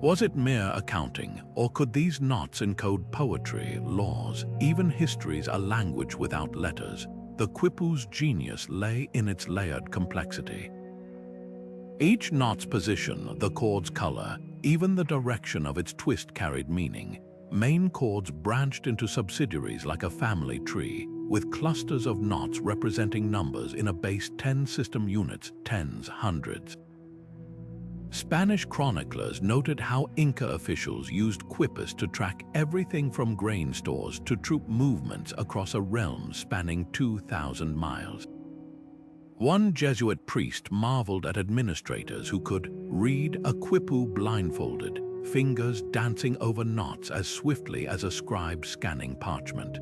Was it mere accounting, or could these knots encode poetry, laws, even histories, a language without letters? The Quipu's genius lay in its layered complexity. Each knot's position, the cord's color, even the direction of its twist carried meaning. Main chords branched into subsidiaries like a family tree, with clusters of knots representing numbers in a base 10 system units, tens, hundreds. Spanish chroniclers noted how Inca officials used quipus to track everything from grain stores to troop movements across a realm spanning 2,000 miles. One Jesuit priest marveled at administrators who could read a quipu blindfolded, fingers dancing over knots as swiftly as a scribe scanning parchment.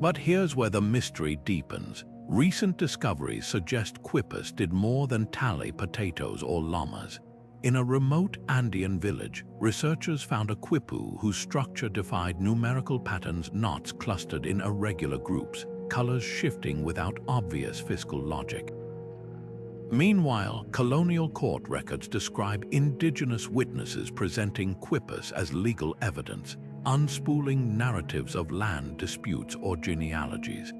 But here's where the mystery deepens. Recent discoveries suggest quipus did more than tally potatoes or llamas. In a remote Andean village, researchers found a quipu whose structure defied numerical patterns, knots clustered in irregular groups, colors shifting without obvious fiscal logic. Meanwhile, colonial court records describe indigenous witnesses presenting quipus as legal evidence, unspooling narratives of land disputes or genealogies.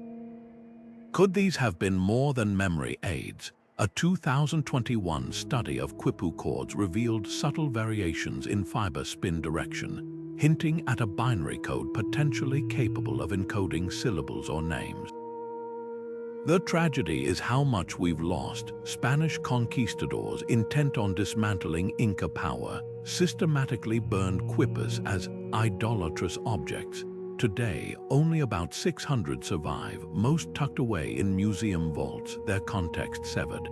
Could these have been more than memory aids? A 2021 study of quipu chords revealed subtle variations in fiber spin direction, hinting at a binary code potentially capable of encoding syllables or names. The tragedy is how much we've lost. Spanish conquistadors, intent on dismantling Inca power, systematically burned quipus as idolatrous objects. Today, only about 600 survive, most tucked away in museum vaults, their context severed.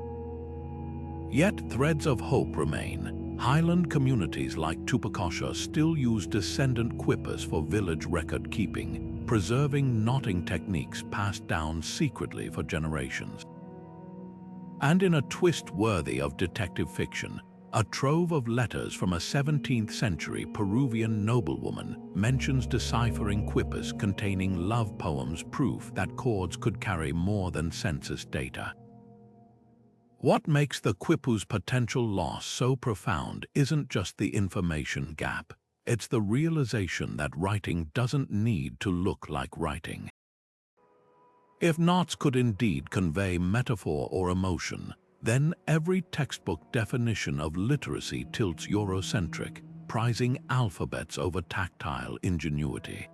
Yet threads of hope remain. Highland communities like Tupacosha still use descendant quipus for village record keeping, preserving knotting techniques passed down secretly for generations. And in a twist worthy of detective fiction, a trove of letters from a 17th century Peruvian noblewoman mentions deciphering quipus containing love poems, proof that chords could carry more than census data. What makes the quipu's potential loss so profound isn't just the information gap, it's the realization that writing doesn't need to look like writing. If knots could indeed convey metaphor or emotion, then every textbook definition of literacy tilts Eurocentric, prizing alphabets over tactile ingenuity.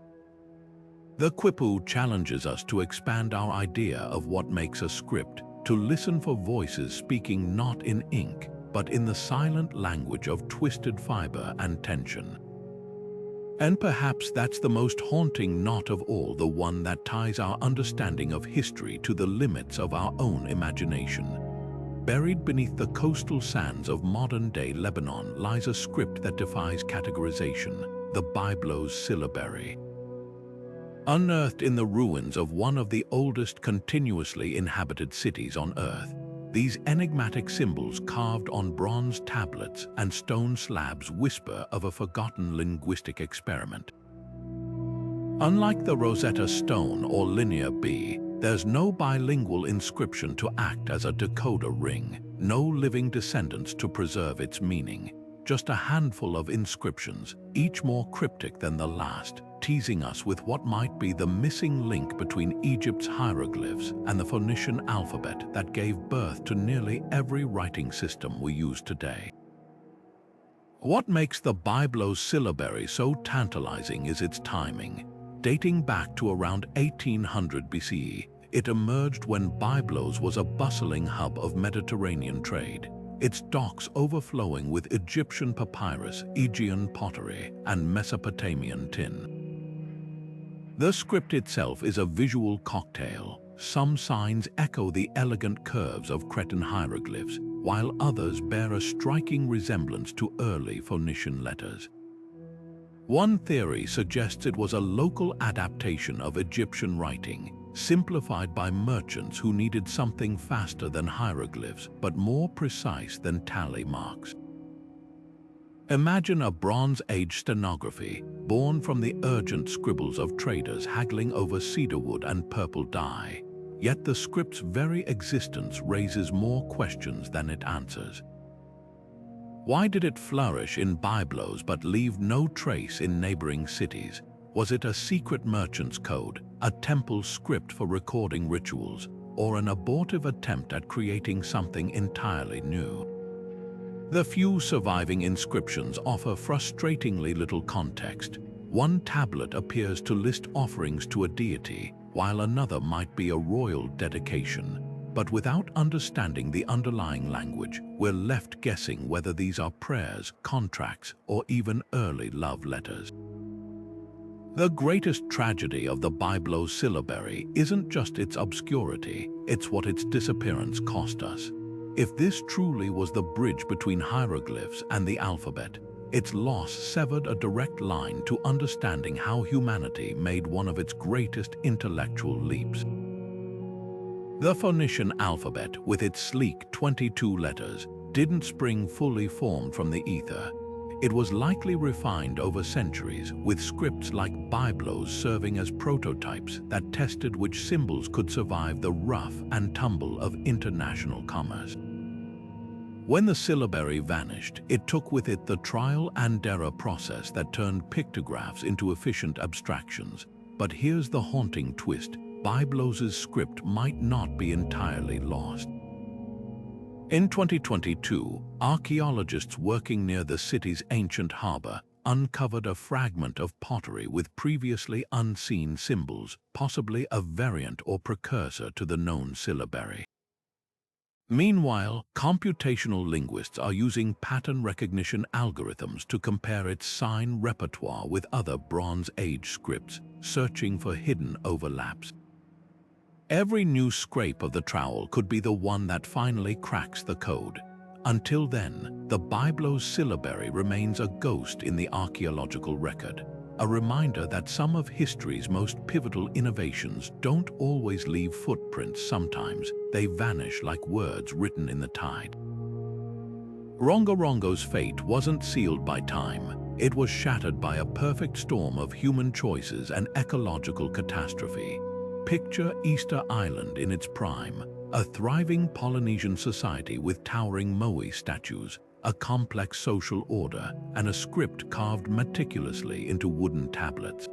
The Quipu challenges us to expand our idea of what makes a script, to listen for voices speaking not in ink, but in the silent language of twisted fiber and tension. And perhaps that's the most haunting knot of all, the one that ties our understanding of history to the limits of our own imagination. Buried beneath the coastal sands of modern-day Lebanon lies a script that defies categorization, the Byblos Syllabary. Unearthed in the ruins of one of the oldest continuously inhabited cities on Earth, these enigmatic symbols carved on bronze tablets and stone slabs whisper of a forgotten linguistic experiment. Unlike the Rosetta Stone or Linear B, there's no bilingual inscription to act as a decoder ring, no living descendants to preserve its meaning, just a handful of inscriptions, each more cryptic than the last, teasing us with what might be the missing link between Egypt's hieroglyphs and the Phoenician alphabet that gave birth to nearly every writing system we use today. What makes the Byblos Syllabary so tantalizing is its timing. Dating back to around 1800 BCE, it emerged when Byblos was a bustling hub of Mediterranean trade, its docks overflowing with Egyptian papyrus, Aegean pottery, and Mesopotamian tin. The script itself is a visual cocktail. Some signs echo the elegant curves of Cretan hieroglyphs, while others bear a striking resemblance to early Phoenician letters. One theory suggests it was a local adaptation of Egyptian writing, simplified by merchants who needed something faster than hieroglyphs but more precise than tally marks. Imagine a Bronze Age stenography, born from the urgent scribbles of traders haggling over cedarwood and purple dye. Yet the script's very existence raises more questions than it answers. Why did it flourish in Byblos but leave no trace in neighboring cities? Was it a secret merchant's code, a temple script for recording rituals, or an abortive attempt at creating something entirely new? The few surviving inscriptions offer frustratingly little context. One tablet appears to list offerings to a deity, while another might be a royal dedication. But without understanding the underlying language, we're left guessing whether these are prayers, contracts, or even early love letters. The greatest tragedy of the Byblos Syllabary isn't just its obscurity, it's what its disappearance cost us. If this truly was the bridge between hieroglyphs and the alphabet, its loss severed a direct line to understanding how humanity made one of its greatest intellectual leaps. The Phoenician alphabet, with its sleek 22 letters, didn't spring fully formed from the ether. It was likely refined over centuries, with scripts like Byblos serving as prototypes that tested which symbols could survive the rough and tumble of international commerce. When the syllabary vanished, it took with it the trial and error process that turned pictographs into efficient abstractions. But here's the haunting twist: Byblos's script might not be entirely lost. In 2022, archaeologists working near the city's ancient harbor uncovered a fragment of pottery with previously unseen symbols, possibly a variant or precursor to the known syllabary. Meanwhile, computational linguists are using pattern recognition algorithms to compare its sign repertoire with other Bronze Age scripts, searching for hidden overlaps. Every new scrape of the trowel could be the one that finally cracks the code. Until then, the Byblos Syllabary remains a ghost in the archaeological record, a reminder that some of history's most pivotal innovations don't always leave footprints. Sometimes they vanish like words written in the tide. Rongorongo's fate wasn't sealed by time. It was shattered by a perfect storm of human choices and ecological catastrophe. Picture Easter Island in its prime, a thriving Polynesian society with towering moai statues, a complex social order, and a script carved meticulously into wooden tablets.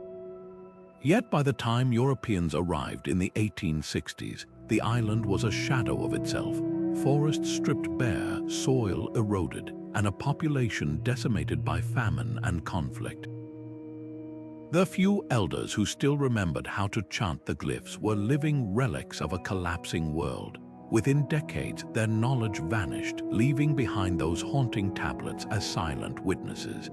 Yet by the time Europeans arrived in the 1860s, the island was a shadow of itself, forests stripped bare, soil eroded, and a population decimated by famine and conflict. The few elders who still remembered how to chant the glyphs were living relics of a collapsing world. Within decades, their knowledge vanished, leaving behind those haunting tablets as silent witnesses.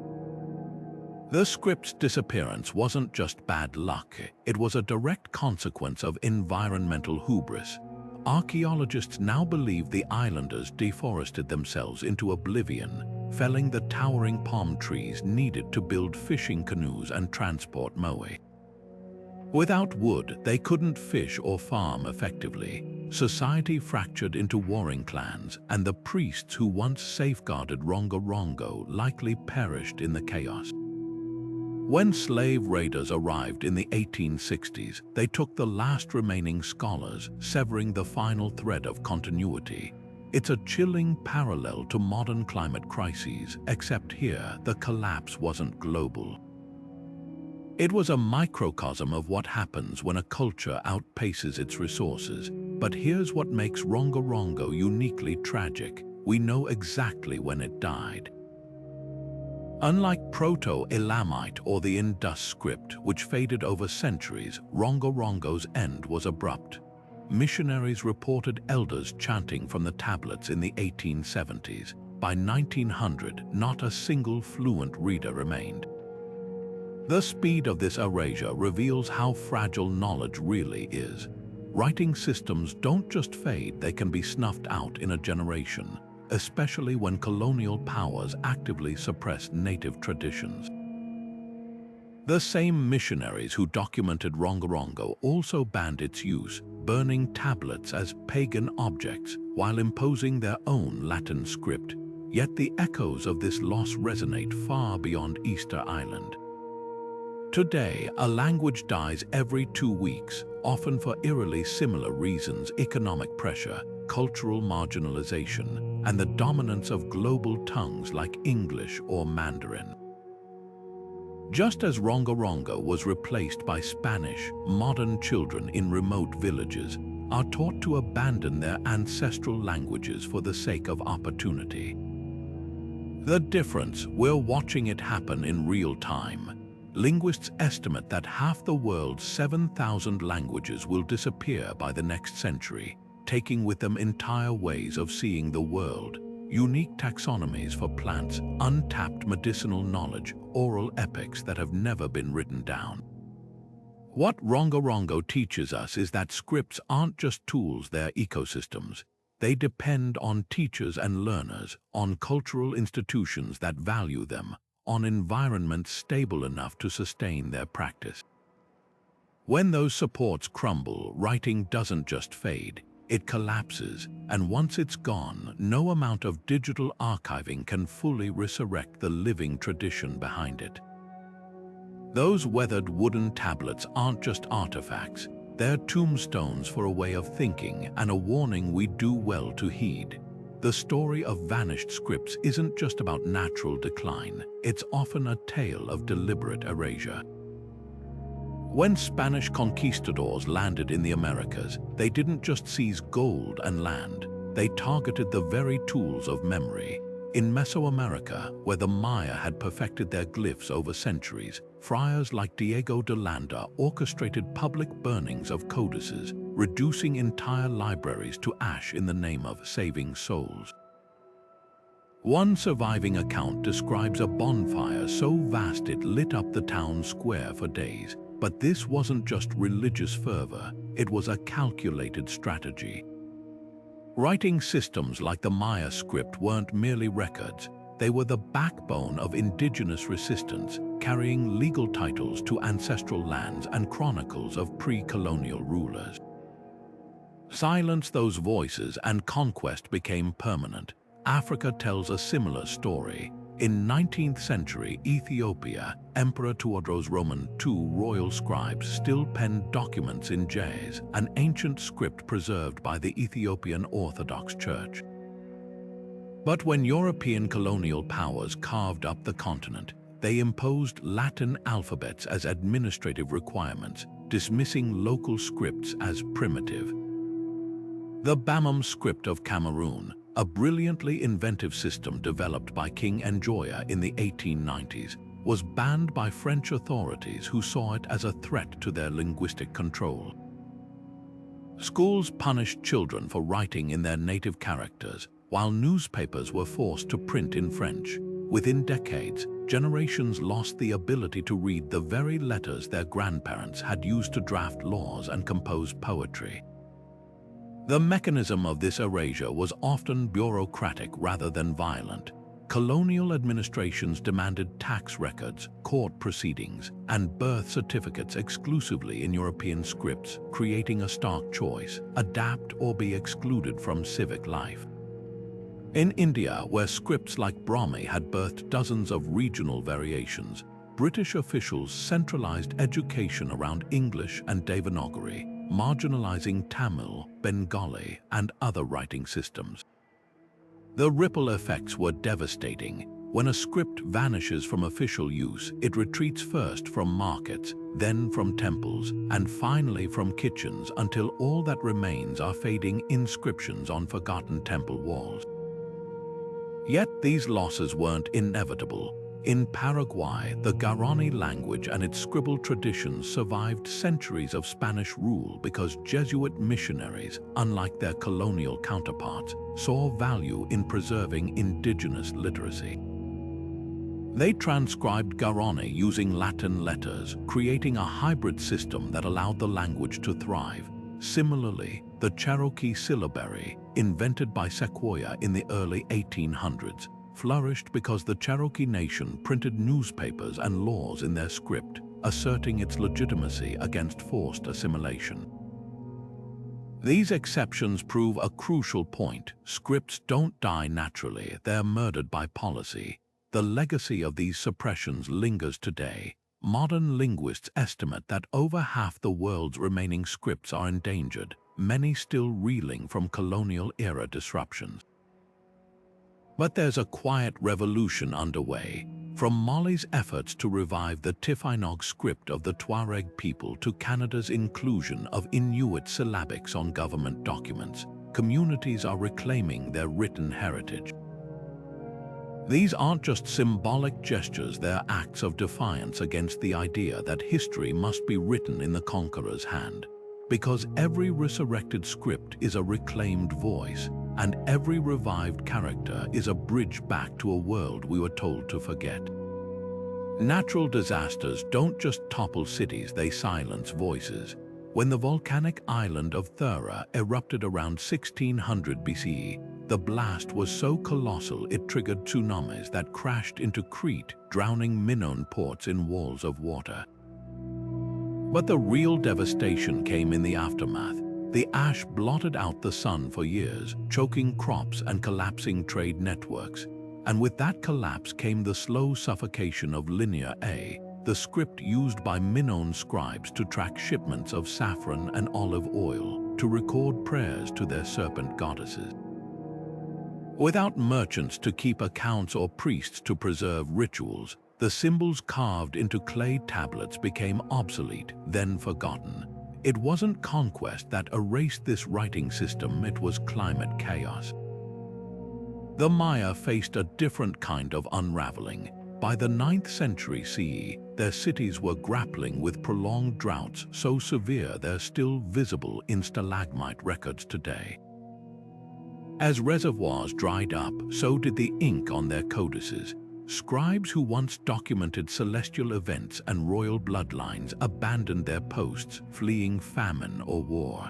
The script's disappearance wasn't just bad luck, it was a direct consequence of environmental hubris. Archaeologists now believe the islanders deforested themselves into oblivion, felling the towering palm trees needed to build fishing canoes and transport moai. Without wood, they couldn't fish or farm effectively. Society fractured into warring clans, and the priests who once safeguarded Rongorongo likely perished in the chaos. When slave raiders arrived in the 1860s, they took the last remaining scholars, severing the final thread of continuity. It's a chilling parallel to modern climate crises, except here the collapse wasn't global. It was a microcosm of what happens when a culture outpaces its resources. But here's what makes Rongorongo uniquely tragic: we know exactly when it died. Unlike Proto-Ilamite or the Indus script, which faded over centuries, Rongorongo's end was abrupt. Missionaries reported elders chanting from the tablets in the 1870s. By 1900, not a single fluent reader remained. The speed of this erasure reveals how fragile knowledge really is. Writing systems don't just fade, they can be snuffed out in a generation, especially when colonial powers actively suppress native traditions. The same missionaries who documented Rongorongo also banned its use, burning tablets as pagan objects while imposing their own Latin script. Yet the echoes of this loss resonate far beyond Easter Island. Today, a language dies every 2 weeks, often for eerily similar reasons: economic pressure, cultural marginalization, and the dominance of global tongues like English or Mandarin. Just as Rongorongo was replaced by Spanish, modern children in remote villages are taught to abandon their ancestral languages for the sake of opportunity. The difference, we're watching it happen in real time. Linguists estimate that half the world's 7,000 languages will disappear by the next century, taking with them entire ways of seeing the world, unique taxonomies for plants, untapped medicinal knowledge, oral epics that have never been written down. What Rongorongo teaches us is that scripts aren't just tools, they're ecosystems. They depend on teachers and learners, on cultural institutions that value them, on environments stable enough to sustain their practice. When those supports crumble, writing doesn't just fade, it collapses, and once it's gone, no amount of digital archiving can fully resurrect the living tradition behind it. Those weathered wooden tablets aren't just artifacts, they're tombstones for a way of thinking and a warning we do well to heed. The story of vanished scripts isn't just about natural decline, it's often a tale of deliberate erasure. When Spanish conquistadors landed in the Americas, they didn't just seize gold and land, they targeted the very tools of memory. In Mesoamerica, where the Maya had perfected their glyphs over centuries, friars like Diego de Landa orchestrated public burnings of codices, reducing entire libraries to ash in the name of saving souls. One surviving account describes a bonfire so vast it lit up the town square for days. But this wasn't just religious fervor, it was a calculated strategy. Writing systems like the Maya script weren't merely records, they were the backbone of indigenous resistance, carrying legal titles to ancestral lands and chronicles of pre-colonial rulers. Silence those voices and conquest became permanent. Africa tells a similar story. In 19th century Ethiopia, Emperor Tewodros II royal scribes still penned documents in Ge'ez, an ancient script preserved by the Ethiopian Orthodox Church. But when European colonial powers carved up the continent, they imposed Latin alphabets as administrative requirements, dismissing local scripts as primitive. The Bamum script of Cameroon, a brilliantly inventive system developed by King Njoya in the 1890s, was banned by French authorities who saw it as a threat to their linguistic control. Schools punished children for writing in their native characters, while newspapers were forced to print in French. Within decades, generations lost the ability to read the very letters their grandparents had used to draft laws and compose poetry. The mechanism of this erasure was often bureaucratic rather than violent. Colonial administrations demanded tax records, court proceedings, and birth certificates exclusively in European scripts, creating a stark choice: adapt or be excluded from civic life. In India, where scripts like Brahmi had birthed dozens of regional variations, British officials centralized education around English and Devanagari, marginalizing Tamil, Bengali, and other writing systems. The ripple effects were devastating. When a script vanishes from official use, it retreats first from markets, then from temples, and finally from kitchens, until all that remains are fading inscriptions on forgotten temple walls. Yet these losses weren't inevitable. In Paraguay, the Guarani language and its scribbled traditions survived centuries of Spanish rule because Jesuit missionaries, unlike their colonial counterparts, saw value in preserving indigenous literacy. They transcribed Guarani using Latin letters, creating a hybrid system that allowed the language to thrive. Similarly, the Cherokee Syllabary, invented by Sequoyah in the early 1800s, flourished because the Cherokee Nation printed newspapers and laws in their script, asserting its legitimacy against forced assimilation. These exceptions prove a crucial point. Scripts don't die naturally, they're murdered by policy. The legacy of these suppressions lingers today. Modern linguists estimate that over half the world's remaining scripts are endangered, many still reeling from colonial-era disruptions. But there's a quiet revolution underway. From Mali's efforts to revive the Tifinagh script of the Tuareg people to Canada's inclusion of Inuit syllabics on government documents, communities are reclaiming their written heritage. These aren't just symbolic gestures, they're acts of defiance against the idea that history must be written in the conqueror's hand. Because every resurrected script is a reclaimed voice, and every revived character is a bridge back to a world we were told to forget. Natural disasters don't just topple cities, they silence voices. When the volcanic island of Thera erupted around 1600 BCE, the blast was so colossal it triggered tsunamis that crashed into Crete, drowning Minoan ports in walls of water. But the real devastation came in the aftermath. The ash blotted out the sun for years, choking crops and collapsing trade networks. And with that collapse came the slow suffocation of Linear A, the script used by Minoan scribes to track shipments of saffron and olive oil, to record prayers to their serpent goddesses. Without merchants to keep accounts or priests to preserve rituals, the symbols carved into clay tablets became obsolete, then forgotten. It wasn't conquest that erased this writing system, it was climate chaos. The Maya faced a different kind of unraveling. By the 9th century CE, their cities were grappling with prolonged droughts so severe they're still visible in stalagmite records today. As reservoirs dried up, so did the ink on their codices. Scribes who once documented celestial events and royal bloodlines abandoned their posts, fleeing famine or war.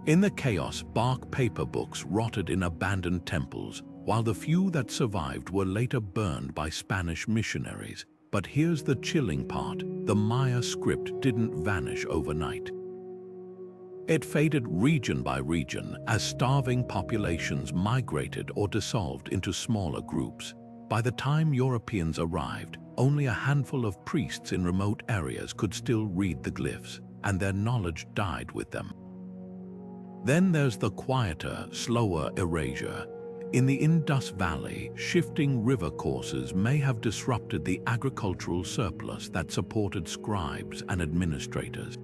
In the chaos, bark paper books rotted in abandoned temples, while the few that survived were later burned by Spanish missionaries. But here's the chilling part: the Maya script didn't vanish overnight. It faded region by region as starving populations migrated or dissolved into smaller groups. By the time Europeans arrived, only a handful of priests in remote areas could still read the glyphs, and their knowledge died with them. Then there's the quieter, slower erasure. In the Indus Valley, shifting river courses may have disrupted the agricultural surplus that supported scribes and administrators.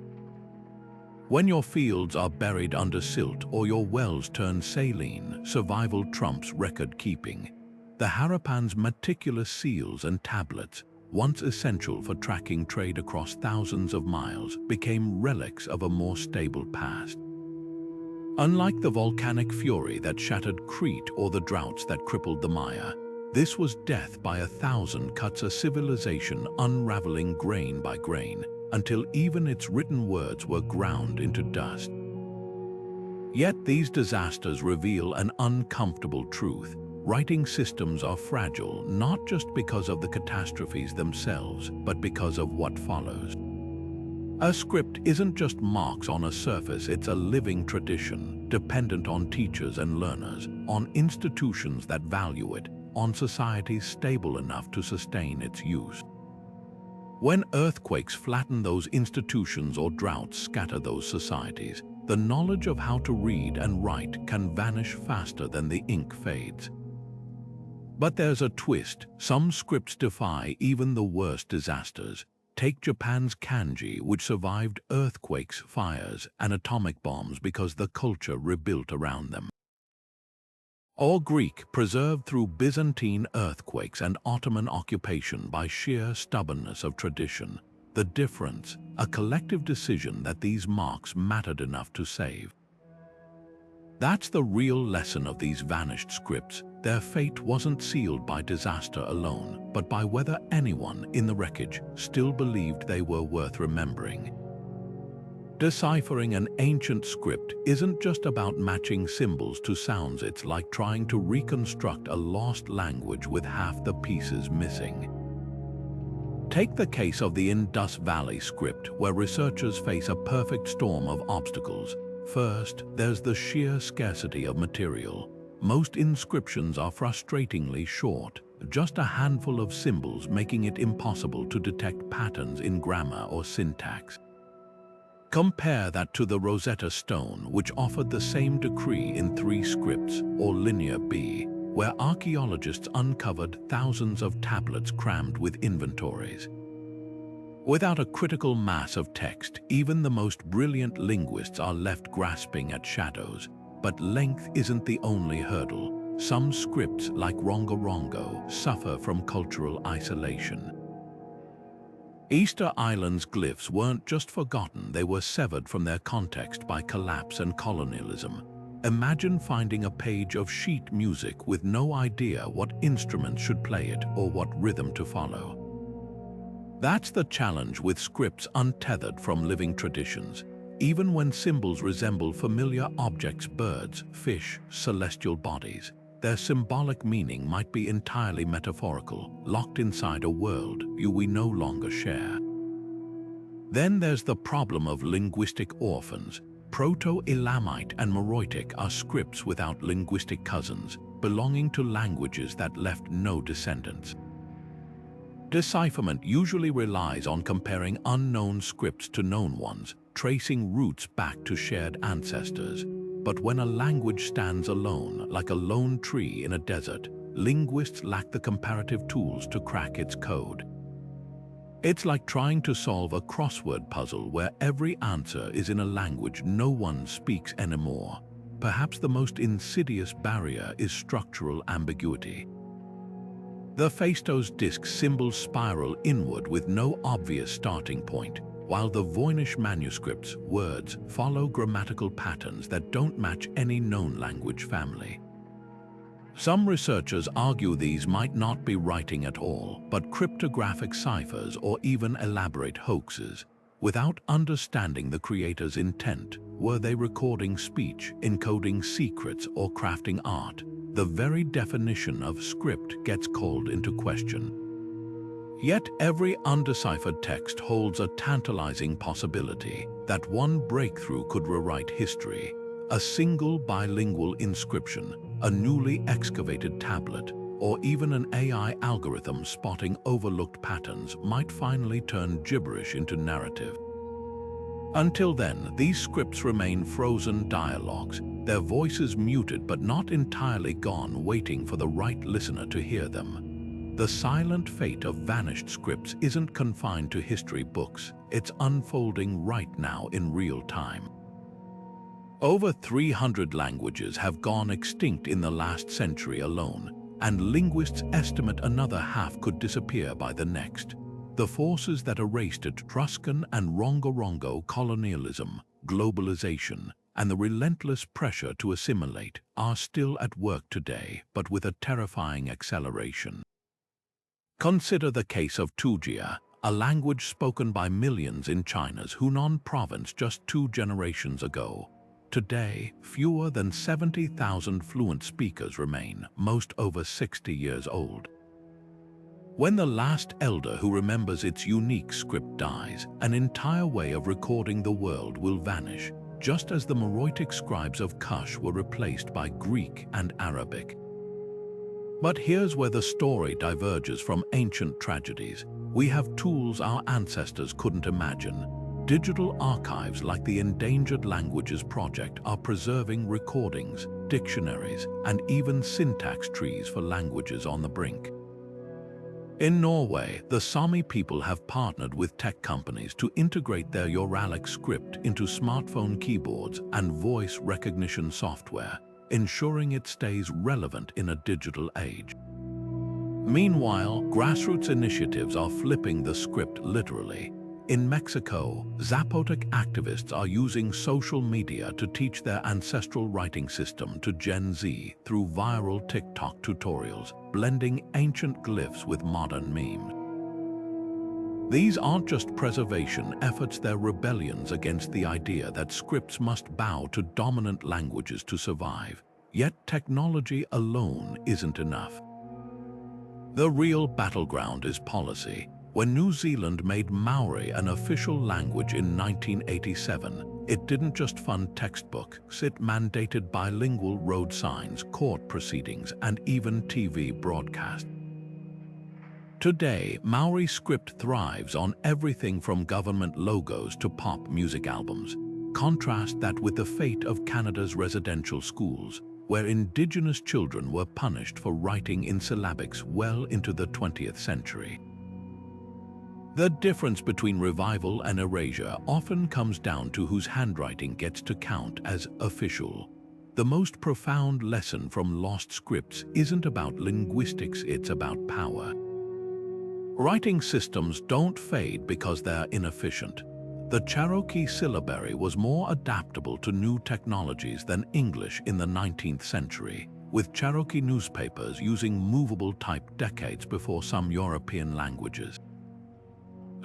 When your fields are buried under silt or your wells turn saline, survival trumps record-keeping. The Harapan's meticulous seals and tablets, once essential for tracking trade across thousands of miles, became relics of a more stable past. Unlike the volcanic fury that shattered Crete or the droughts that crippled the Maya, this was death by 1,000 cuts, a civilization unraveling grain by grain, until even its written words were ground into dust. Yet these disasters reveal an uncomfortable truth. Writing systems are fragile not just because of the catastrophes themselves, but because of what follows. A script isn't just marks on a surface, it's a living tradition, dependent on teachers and learners, on institutions that value it, on societies stable enough to sustain its use. When earthquakes flatten those institutions or droughts scatter those societies, the knowledge of how to read and write can vanish faster than the ink fades. But there's a twist. Some scripts defy even the worst disasters. Take Japan's kanji, which survived earthquakes, fires, and atomic bombs because the culture rebuilt around them. Or Greek, preserved through Byzantine earthquakes and Ottoman occupation by sheer stubbornness of tradition. The difference, a collective decision that these marks mattered enough to save. That's the real lesson of these vanished scripts. their fate wasn't sealed by disaster alone, but by whether anyone in the wreckage still believed they were worth remembering. Deciphering an ancient script isn't just about matching symbols to sounds, it's like trying to reconstruct a lost language with half the pieces missing. Take the case of the Indus Valley script, where researchers face a perfect storm of obstacles. First, there's the sheer scarcity of material. Most inscriptions are frustratingly short, just a handful of symbols, making it impossible to detect patterns in grammar or syntax. Compare that to the Rosetta Stone, which offered the same decree in 3 scripts, or Linear B, where archaeologists uncovered thousands of tablets crammed with inventories. Without a critical mass of text, even the most brilliant linguists are left grasping at shadows. But length isn't the only hurdle. Some scripts, like Rongorongo, suffer from cultural isolation. Easter Island's glyphs weren't just forgotten, they were severed from their context by collapse and colonialism. Imagine finding a page of sheet music with no idea what instrument should play it or what rhythm to follow. That's the challenge with scripts untethered from living traditions. Even when symbols resemble familiar objects, birds, fish, celestial bodies, their symbolic meaning might be entirely metaphorical, locked inside a world we no longer share. Then there's the problem of linguistic orphans. Proto-Ilamite and Moroytic are scripts without linguistic cousins, belonging to languages that left no descendants. Decipherment usually relies on comparing unknown scripts to known ones, tracing roots back to shared ancestors. But when a language stands alone, like a lone tree in a desert, linguists lack the comparative tools to crack its code. It's like trying to solve a crossword puzzle where every answer is in a language no one speaks anymore. Perhaps the most insidious barrier is structural ambiguity. The Phaistos Disc symbols spiral inward with no obvious starting point, while the Voynich Manuscript's words follow grammatical patterns that don't match any known language family. Some researchers argue these might not be writing at all, but cryptographic ciphers or even elaborate hoaxes. Without understanding the creator's intent, were they recording speech, encoding secrets, or crafting art? The very definition of script gets called into question. Yet every undeciphered text holds a tantalizing possibility that one breakthrough could rewrite history. A single bilingual inscription, a newly excavated tablet, or even an AI algorithm spotting overlooked patterns might finally turn gibberish into narrative. Until then, these scripts remain frozen dialogues, their voices muted but not entirely gone, waiting for the right listener to hear them. The silent fate of vanished scripts isn't confined to history books, it's unfolding right now in real time. Over 300 languages have gone extinct in the last century alone, and linguists estimate another half could disappear by the next. The forces that erased Etruscan and Rongorongo colonialism, globalization, and the relentless pressure to assimilate are still at work today, but with a terrifying acceleration. Consider the case of Tujia, a language spoken by millions in China's Hunan province just 2 generations ago. Today, fewer than 70,000 fluent speakers remain, most over 60 years old. When the last elder who remembers its unique script dies, an entire way of recording the world will vanish, just as the Moroytic scribes of Kush were replaced by Greek and Arabic. But here's where the story diverges from ancient tragedies. We have tools our ancestors couldn't imagine. Digital archives like the Endangered Languages Project are preserving recordings, dictionaries, and even syntax trees for languages on the brink. In Norway, the Sami people have partnered with tech companies to integrate their Uralic script into smartphone keyboards and voice recognition software, ensuring it stays relevant in a digital age. Meanwhile, grassroots initiatives are flipping the script literally. In Mexico, Zapotec activists are using social media to teach their ancestral writing system to Gen Z through viral TikTok tutorials, blending ancient glyphs with modern memes. These aren't just preservation efforts, they're rebellions against the idea that scripts must bow to dominant languages to survive. Yet technology alone isn't enough. The real battleground is policy. When New Zealand made Maori an official language in 1987, it didn't just fund textbooks, it mandated bilingual road signs, court proceedings, and even TV broadcasts. Today, Maori script thrives on everything from government logos to pop music albums. Contrast that with the fate of Canada's residential schools, where Indigenous children were punished for writing in syllabics well into the 20th century. The difference between revival and erasure often comes down to whose handwriting gets to count as official. The most profound lesson from lost scripts isn't about linguistics, it's about power. Writing systems don't fade because they're inefficient. The Cherokee Syllabary was more adaptable to new technologies than English in the 19th century, with Cherokee newspapers using movable type decades before some European languages.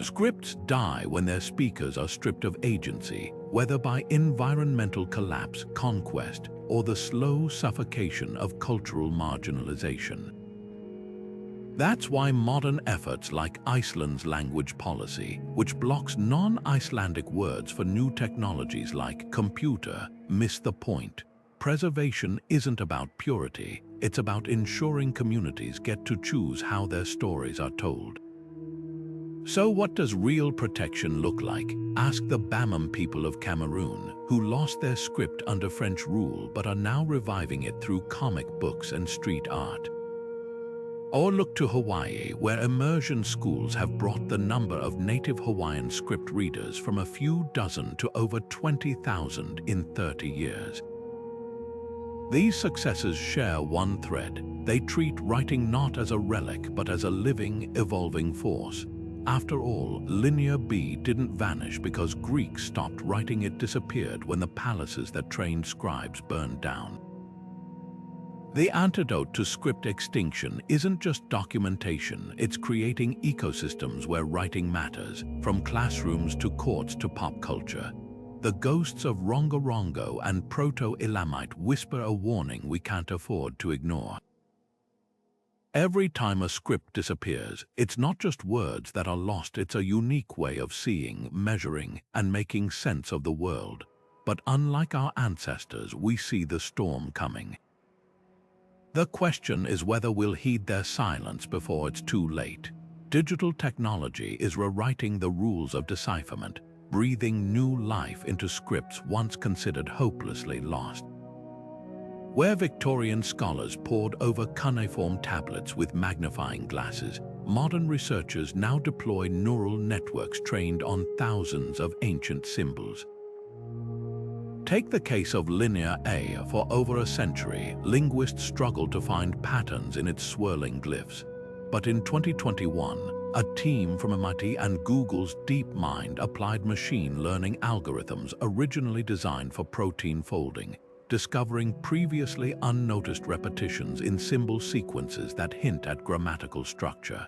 Scripts die when their speakers are stripped of agency, whether by environmental collapse, conquest, or the slow suffocation of cultural marginalization. That's why modern efforts like Iceland's language policy, which blocks non-Icelandic words for new technologies like computer, miss the point. Preservation isn't about purity, it's about ensuring communities get to choose how their stories are told. So what does real protection look like? Ask the Bamum people of Cameroon, who lost their script under French rule but are now reviving it through comic books and street art. Or look to Hawaii, where immersion schools have brought the number of native Hawaiian script readers from a few dozen to over 20,000 in 30 years. These successes share one thread. They treat writing not as a relic, but as a living, evolving force. After all, Linear B didn't vanish because Greeks stopped writing, it disappeared when the palaces that trained scribes burned down. The antidote to script extinction isn't just documentation, it's creating ecosystems where writing matters, from classrooms to courts to pop culture. The ghosts of Rongorongo and Proto-Ilamite whisper a warning we can't afford to ignore. Every time a script disappears, it's not just words that are lost, it's a unique way of seeing, measuring, and making sense of the world. But unlike our ancestors, we see the storm coming. The question is whether we'll heed their silence before it's too late. Digital technology is rewriting the rules of decipherment, breathing new life into scripts once considered hopelessly lost. Where Victorian scholars pored over cuneiform tablets with magnifying glasses, modern researchers now deploy neural networks trained on thousands of ancient symbols. Take the case of Linear A. For over a century, linguists struggled to find patterns in its swirling glyphs. But in 2021, a team from MIT and Google's DeepMind applied machine learning algorithms originally designed for protein folding, discovering previously unnoticed repetitions in symbol sequences that hint at grammatical structure.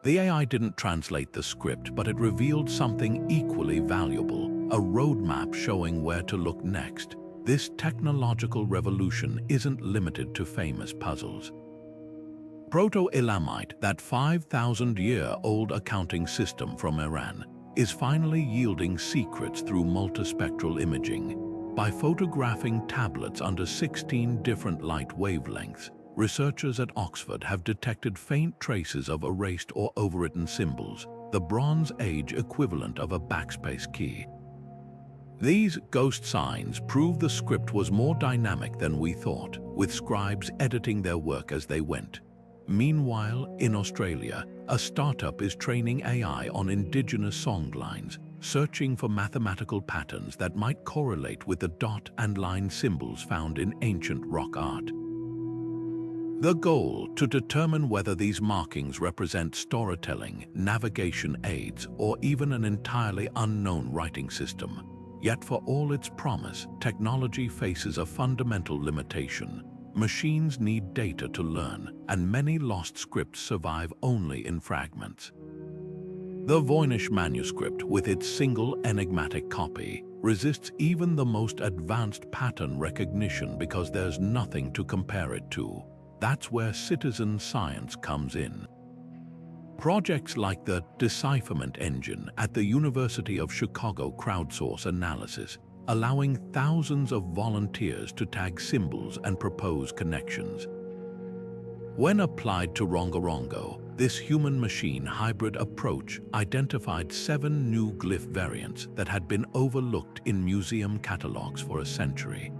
The AI didn't translate the script, but it revealed something equally valuable, a roadmap showing where to look next. This technological revolution isn't limited to famous puzzles. Proto-Ilamite, that 5,000-year-old accounting system from Iran, is finally yielding secrets through multispectral imaging. By photographing tablets under 16 different light wavelengths, researchers at Oxford have detected faint traces of erased or overwritten symbols, the Bronze Age equivalent of a backspace key. These ghost signs prove the script was more dynamic than we thought, with scribes editing their work as they went. Meanwhile, in Australia, a startup is training AI on indigenous songlines, searching for mathematical patterns that might correlate with the dot and line symbols found in ancient rock art. The goal to determine whether these markings represent storytelling, navigation aids, or even an entirely unknown writing system. Yet for all its promise, technology faces a fundamental limitation. Machines need data to learn, and many lost scripts survive only in fragments. The Voynich Manuscript, with its single enigmatic copy, resists even the most advanced pattern recognition because there's nothing to compare it to. That's where citizen science comes in. Projects like the Decipherment engine at the University of Chicago crowdsource analysis, allowing thousands of volunteers to tag symbols and propose connections. When applied to Rongorongo, this human-machine hybrid approach identified 7 new glyph variants that had been overlooked in museum catalogs for a century.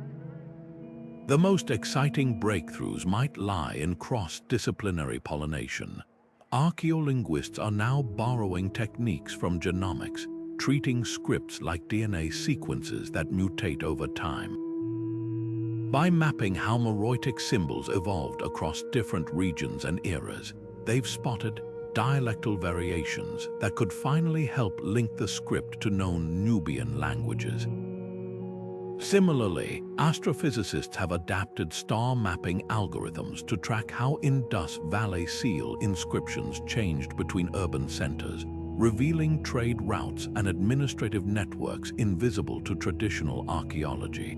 The most exciting breakthroughs might lie in cross-disciplinary pollination. Archaeolinguists are now borrowing techniques from genomics, treating scripts like DNA sequences that mutate over time. By mapping how Moroytic symbols evolved across different regions and eras, they've spotted dialectal variations that could finally help link the script to known Nubian languages. Similarly, astrophysicists have adapted star mapping algorithms to track how Indus Valley seal inscriptions changed between urban centers, revealing trade routes and administrative networks invisible to traditional archaeology.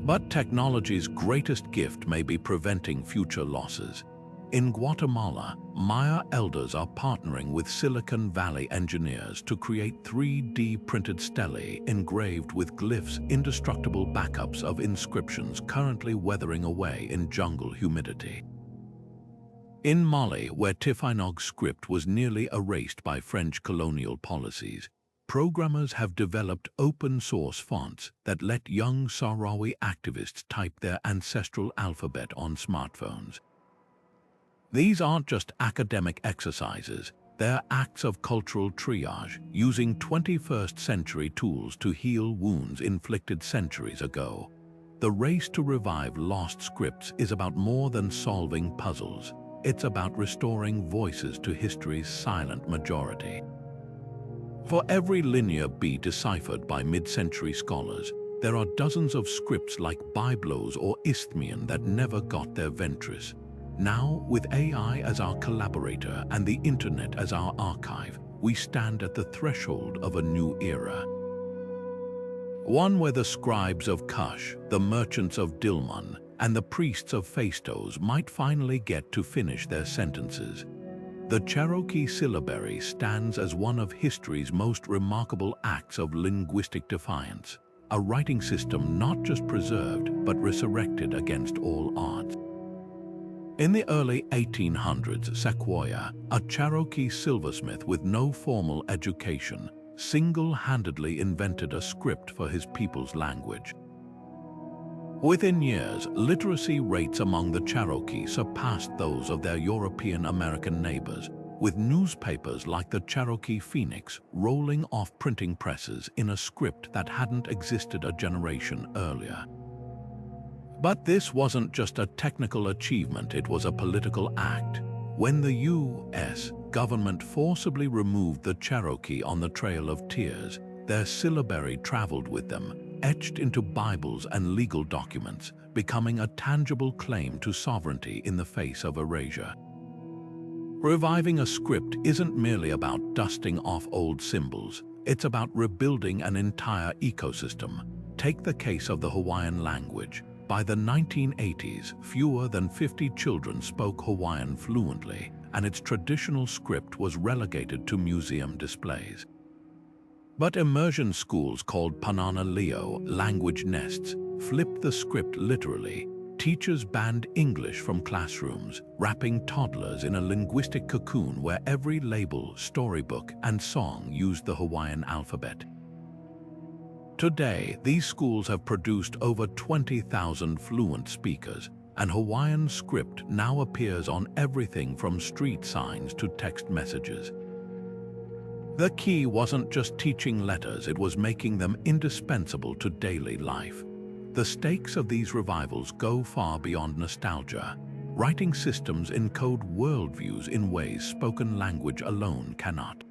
But technology's greatest gift may be preventing future losses. In Guatemala, Maya elders are partnering with Silicon Valley engineers to create 3D printed stelae engraved with glyphs, indestructible backups of inscriptions currently weathering away in jungle humidity. In Mali, where Phaistos script was nearly erased by French colonial policies, programmers have developed open-source fonts that let young Sahrawi activists type their ancestral alphabet on smartphones. These aren't just academic exercises, they're acts of cultural triage, using 21st century tools to heal wounds inflicted centuries ago. The race to revive lost scripts is about more than solving puzzles. It's about restoring voices to history's silent majority. For every linear B deciphered by mid-century scholars, there are dozens of scripts like Byblos or Isthmian that never got their ventris. Now, with AI as our collaborator and the internet as our archive, we stand at the threshold of a new era. One where the scribes of Kush, the merchants of Dilmun, and the priests of Phaistos might finally get to finish their sentences. The Cherokee Syllabary stands as one of history's most remarkable acts of linguistic defiance, a writing system not just preserved but resurrected against all odds. In the early 1800s, Sequoyah, a Cherokee silversmith with no formal education, single-handedly invented a script for his people's language. Within years, literacy rates among the Cherokee surpassed those of their European American neighbors, with newspapers like the Cherokee Phoenix rolling off printing presses in a script that hadn't existed a generation earlier. But this wasn't just a technical achievement, it was a political act. When the U.S. government forcibly removed the Cherokee on the Trail of Tears, their syllabary traveled with them, etched into Bibles and legal documents, becoming a tangible claim to sovereignty in the face of erasure. Reviving a script isn't merely about dusting off old symbols, it's about rebuilding an entire ecosystem. Take the case of the Hawaiian language. By the 1980s, fewer than 50 children spoke Hawaiian fluently, and its traditional script was relegated to museum displays. But immersion schools called Panana Leo, language nests, flipped the script literally. Teachers banned English from classrooms, wrapping toddlers in a linguistic cocoon where every label, storybook, and song used the Hawaiian alphabet. Today, these schools have produced over 20,000 fluent speakers, and Hawaiian script now appears on everything from street signs to text messages. The key wasn't just teaching letters, it was making them indispensable to daily life. The stakes of these revivals go far beyond nostalgia. Writing systems encode worldviews in ways spoken language alone cannot.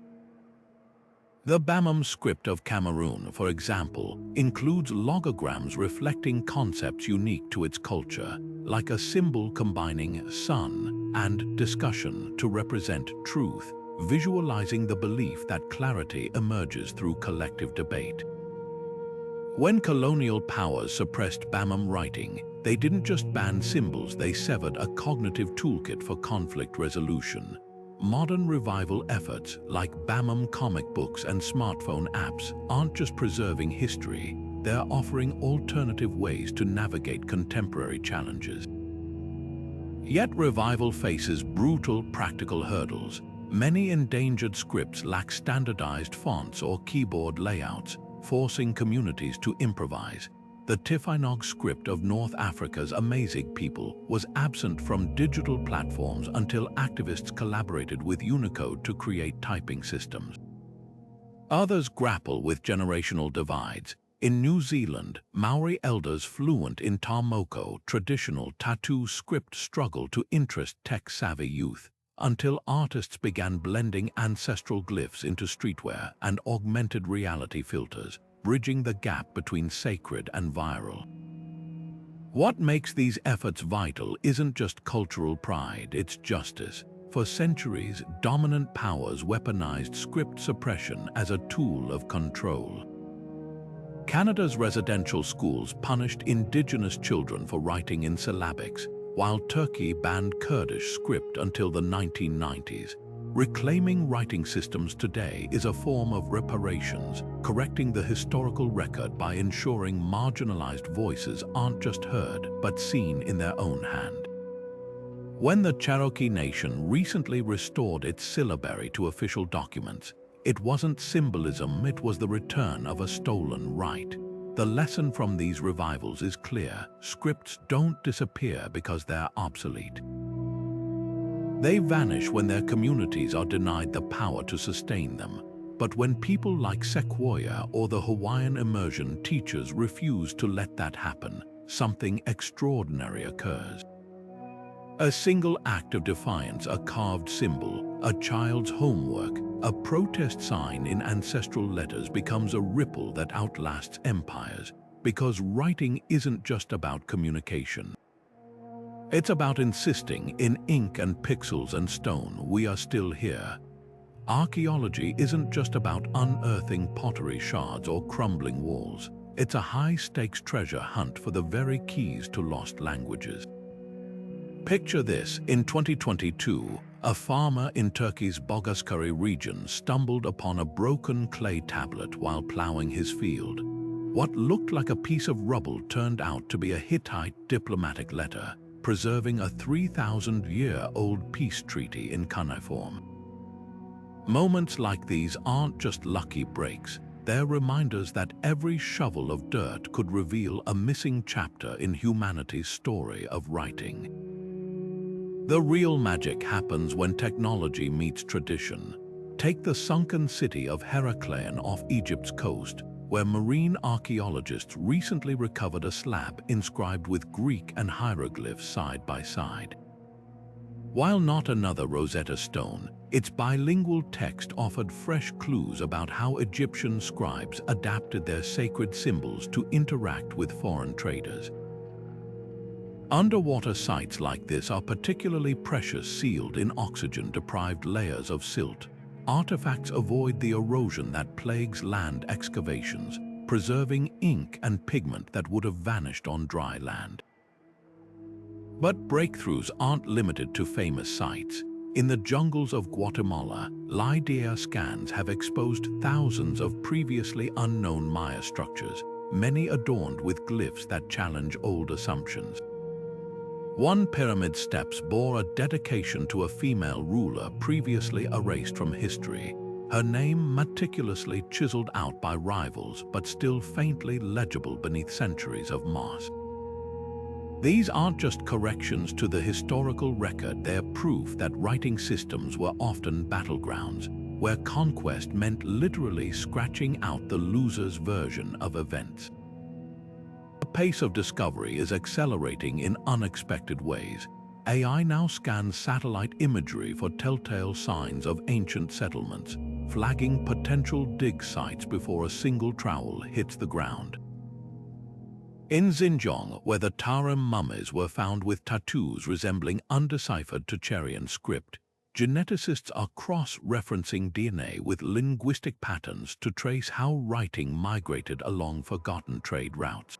The Bamum script of Cameroon, for example, includes logograms reflecting concepts unique to its culture, like a symbol combining sun and discussion to represent truth, visualizing the belief that clarity emerges through collective debate. When colonial powers suppressed Bamum writing, they didn't just ban symbols, they severed a cognitive toolkit for conflict resolution. Modern revival efforts like Bamum comic books and smartphone apps aren't just preserving history, they're offering alternative ways to navigate contemporary challenges. Yet revival faces brutal practical hurdles. Many endangered scripts lack standardized fonts or keyboard layouts, forcing communities to improvise. The Voynich script of North Africa's Amazigh people was absent from digital platforms until activists collaborated with Unicode to create typing systems. Others grapple with generational divides. In New Zealand, Maori elders fluent in Tamoko traditional tattoo script struggle to interest tech-savvy youth, until artists began blending ancestral glyphs into streetwear and augmented reality filters, bridging the gap between sacred and viral. What makes these efforts vital isn't just cultural pride, it's justice. For centuries, dominant powers weaponized script suppression as a tool of control. Canada's residential schools punished Indigenous children for writing in syllabics, while Turkey banned Kurdish script until the 1990s. Reclaiming writing systems today is a form of reparations, correcting the historical record by ensuring marginalized voices aren't just heard, but seen in their own hand. When the Cherokee Nation recently restored its syllabary to official documents, it wasn't symbolism, it was the return of a stolen right. The lesson from these revivals is clear: scripts don't disappear because they're obsolete. They vanish when their communities are denied the power to sustain them. But when people like Sequoia or the Hawaiian immersion teachers refuse to let that happen, something extraordinary occurs. A single act of defiance, a carved symbol, a child's homework, a protest sign in ancestral letters becomes a ripple that outlasts empires, because writing isn't just about communication. It's about insisting in ink and pixels and stone, we are still here. Archaeology isn't just about unearthing pottery shards or crumbling walls. It's a high-stakes treasure hunt for the very keys to lost languages. Picture this: in 2022, a farmer in Turkey's Bogaskari region stumbled upon a broken clay tablet while plowing his field. What looked like a piece of rubble turned out to be a Hittite diplomatic letter, preserving a 3,000-year-old peace treaty in cuneiform. Moments like these aren't just lucky breaks, they're reminders that every shovel of dirt could reveal a missing chapter in humanity's story of writing. The real magic happens when technology meets tradition. Take the sunken city of Heraklion off Egypt's coast, where marine archaeologists recently recovered a slab inscribed with Greek and hieroglyphs side by side. While not another Rosetta Stone, its bilingual text offered fresh clues about how Egyptian scribes adapted their sacred symbols to interact with foreign traders. Underwater sites like this are particularly precious, sealed in oxygen-deprived layers of silt. Artifacts avoid the erosion that plagues land excavations, preserving ink and pigment that would have vanished on dry land. But breakthroughs aren't limited to famous sites. In the jungles of Guatemala, LIDAR scans have exposed thousands of previously unknown Maya structures, many adorned with glyphs that challenge old assumptions. One pyramid steps bore a dedication to a female ruler previously erased from history, her name meticulously chiseled out by rivals but still faintly legible beneath centuries of moss. These aren't just corrections to the historical record, they're proof that writing systems were often battlegrounds, where conquest meant literally scratching out the loser's version of events. The pace of discovery is accelerating in unexpected ways. AI now scans satellite imagery for telltale signs of ancient settlements, flagging potential dig sites before a single trowel hits the ground. In Xinjiang, where the Tarim mummies were found with tattoos resembling undeciphered Tocharian script, geneticists are cross-referencing DNA with linguistic patterns to trace how writing migrated along forgotten trade routes.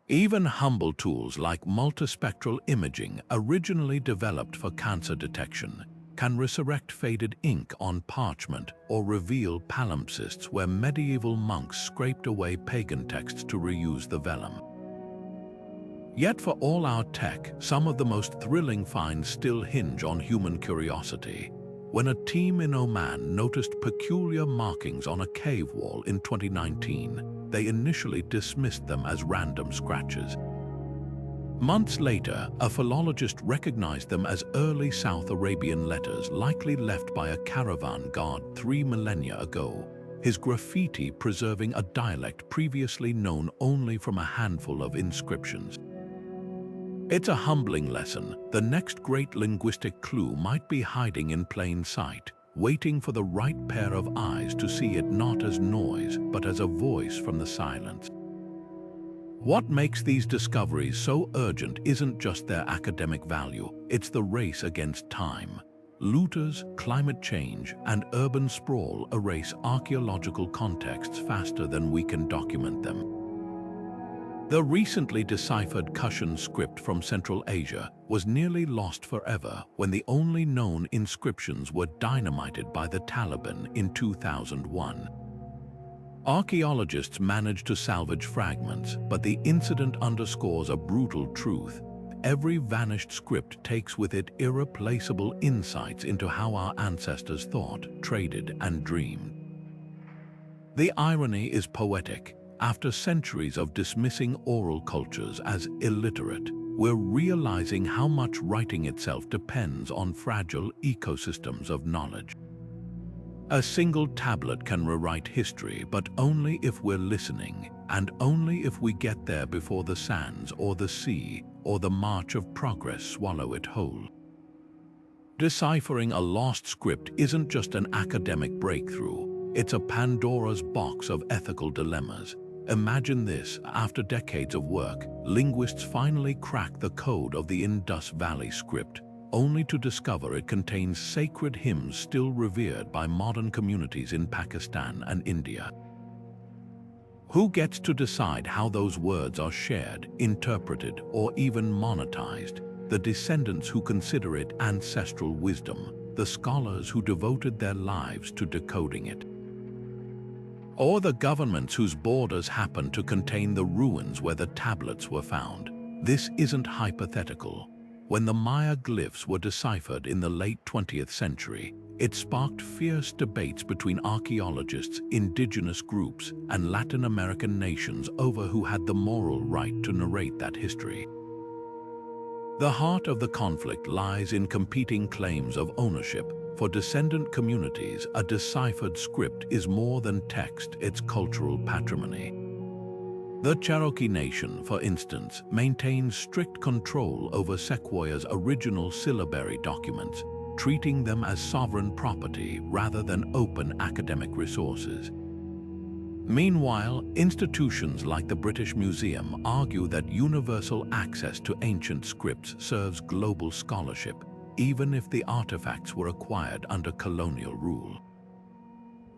Even humble tools like multispectral imaging, originally developed for cancer detection, can resurrect faded ink on parchment or reveal palimpsests where medieval monks scraped away pagan texts to reuse the vellum. Yet for all our tech, some of the most thrilling finds still hinge on human curiosity. When a team in Oman noticed peculiar markings on a cave wall in 2019, they initially dismissed them as random scratches. Months later, a philologist recognized them as early South Arabian letters likely left by a caravan guard 3 millennia ago, his graffiti preserving a dialect previously known only from a handful of inscriptions. It's a humbling lesson. The next great linguistic clue might be hiding in plain sight, waiting for the right pair of eyes to see it not as noise, but as a voice from the silence. What makes these discoveries so urgent isn't just their academic value, it's the race against time. Looters, climate change, and urban sprawl erase archaeological contexts faster than we can document them. The recently deciphered Kushan script from Central Asia was nearly lost forever when the only known inscriptions were dynamited by the Taliban in 2001. Archaeologists managed to salvage fragments, but the incident underscores a brutal truth. Every vanished script takes with it irreplaceable insights into how our ancestors thought, traded, and dreamed. The irony is poetic. After centuries of dismissing oral cultures as illiterate, we're realizing how much writing itself depends on fragile ecosystems of knowledge. A single tablet can rewrite history, but only if we're listening, and only if we get there before the sands or the sea or the march of progress swallow it whole. Deciphering a lost script isn't just an academic breakthrough, it's a Pandora's box of ethical dilemmas. Imagine this: after decades of work, linguists finally crack the code of the Indus Valley script, only to discover it contains sacred hymns still revered by modern communities in Pakistan and India. Who gets to decide how those words are shared, interpreted, or even monetized? The descendants who consider it ancestral wisdom, the scholars who devoted their lives to decoding it, or the governments whose borders happen to contain the ruins where the tablets were found. This isn't hypothetical. When the Maya glyphs were deciphered in the late 20th century, it sparked fierce debates between archaeologists, indigenous groups, and Latin American nations over who had the moral right to narrate that history. The heart of the conflict lies in competing claims of ownership. For descendant communities, a deciphered script is more than text, it's cultural patrimony. The Cherokee Nation, for instance, maintains strict control over Sequoia's original syllabary documents, treating them as sovereign property rather than open academic resources. Meanwhile, institutions like the British Museum argue that universal access to ancient scripts serves global scholarship, even if the artifacts were acquired under colonial rule.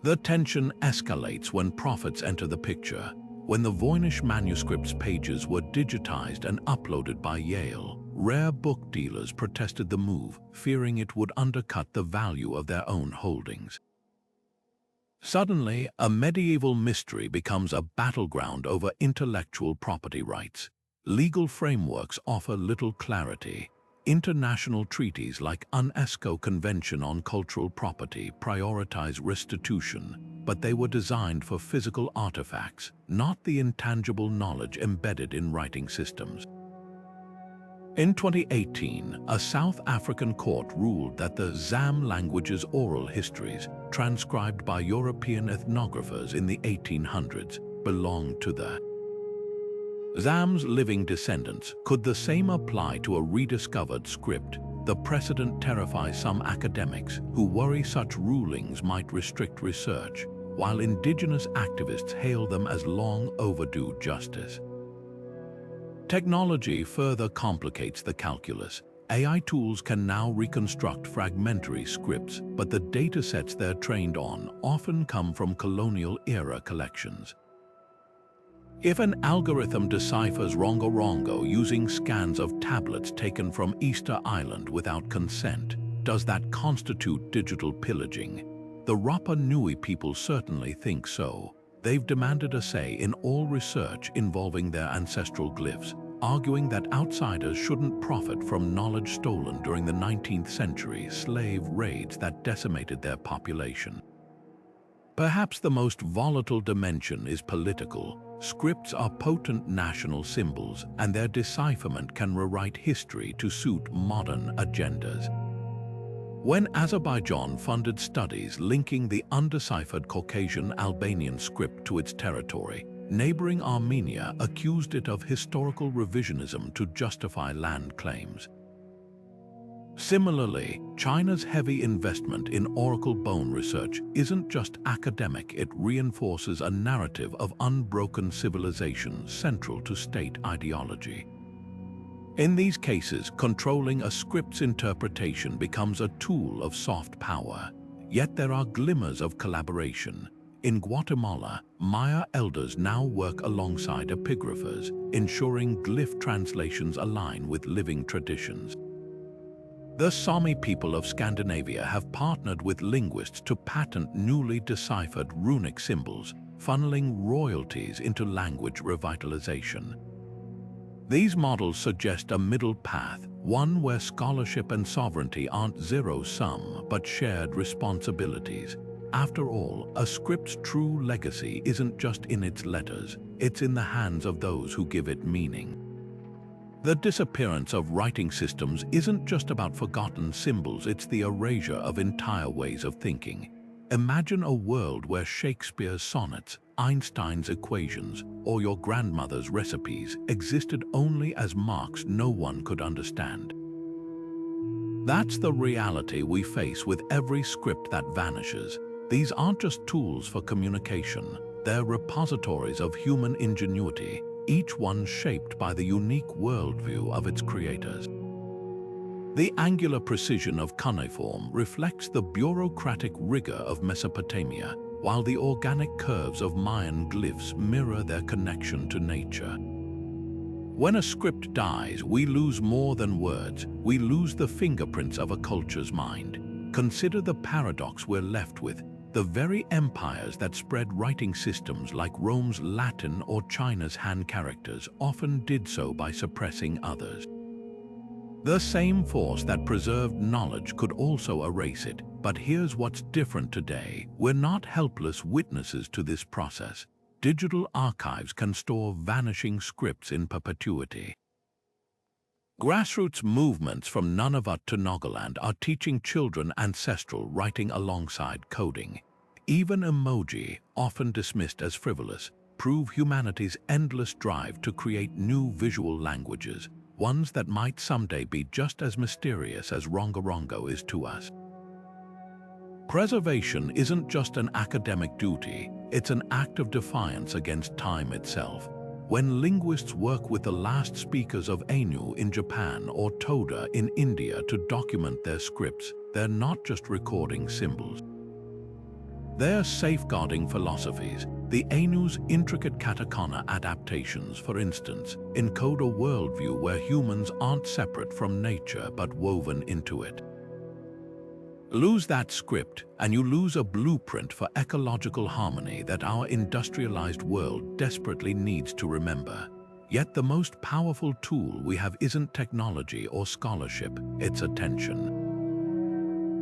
The tension escalates when profits enter the picture. When the Voynich Manuscript's pages were digitized and uploaded by Yale, rare book dealers protested the move, fearing it would undercut the value of their own holdings. Suddenly, a medieval mystery becomes a battleground over intellectual property rights. Legal frameworks offer little clarity. International treaties like UNESCO Convention on Cultural Property prioritize restitution, but they were designed for physical artifacts, not the intangible knowledge embedded in writing systems. In 2018, a South African court ruled that the Zam language's oral histories, transcribed by European ethnographers in the 1800s, belonged to the Zam's living descendants. Could the same apply to a rediscovered script? The precedent terrifies some academics who worry such rulings might restrict research, while indigenous activists hail them as long overdue justice. Technology further complicates the calculus. AI tools can now reconstruct fragmentary scripts, but the datasets they're trained on often come from colonial-era collections. If an algorithm deciphers Rongorongo using scans of tablets taken from Easter Island without consent, does that constitute digital pillaging? The Rapa Nui people certainly think so. They've demanded a say in all research involving their ancestral glyphs, arguing that outsiders shouldn't profit from knowledge stolen during the 19th century slave raids that decimated their population. Perhaps the most volatile dimension is political. Scripts are potent national symbols, and their decipherment can rewrite history to suit modern agendas. When Azerbaijan funded studies linking the undeciphered Caucasian Albanian script to its territory, neighboring Armenia accused it of historical revisionism to justify land claims. Similarly, China's heavy investment in oracle bone research isn't just academic, it reinforces a narrative of unbroken civilization central to state ideology. In these cases, controlling a script's interpretation becomes a tool of soft power. Yet there are glimmers of collaboration. In Guatemala, Maya elders now work alongside epigraphers, ensuring glyph translations align with living traditions. The Sami people of Scandinavia have partnered with linguists to patent newly deciphered runic symbols, funneling royalties into language revitalization. These models suggest a middle path, one where scholarship and sovereignty aren't zero-sum but shared responsibilities. After all, a script's true legacy isn't just in its letters, it's in the hands of those who give it meaning. The disappearance of writing systems isn't just about forgotten symbols, it's the erasure of entire ways of thinking. Imagine a world where Shakespeare's sonnets, Einstein's equations, or your grandmother's recipes existed only as marks no one could understand. That's the reality we face with every script that vanishes. These aren't just tools for communication, they're repositories of human ingenuity, each one shaped by the unique worldview of its creators. The angular precision of cuneiform reflects the bureaucratic rigor of Mesopotamia, while the organic curves of Mayan glyphs mirror their connection to nature. When a script dies, we lose more than words, we lose the fingerprints of a culture's mind. Consider the paradox we're left with. The very empires that spread writing systems like Rome's Latin or China's Han characters often did so by suppressing others. The same force that preserved knowledge could also erase it, but here's what's different today. We're not helpless witnesses to this process. Digital archives can store vanishing scripts in perpetuity. Grassroots movements from Nunavut to Nagaland are teaching children ancestral writing alongside coding. Even emoji, often dismissed as frivolous, prove humanity's endless drive to create new visual languages, ones that might someday be just as mysterious as Rongorongo is to us. Preservation isn't just an academic duty, it's an act of defiance against time itself. When linguists work with the last speakers of Ainu in Japan or Toda in India to document their scripts, they're not just recording symbols. They're safeguarding philosophies. The Ainu's intricate katakana adaptations, for instance, encode a worldview where humans aren't separate from nature but woven into it. Lose that script, and you lose a blueprint for ecological harmony that our industrialized world desperately needs to remember. Yet the most powerful tool we have isn't technology or scholarship, it's attention.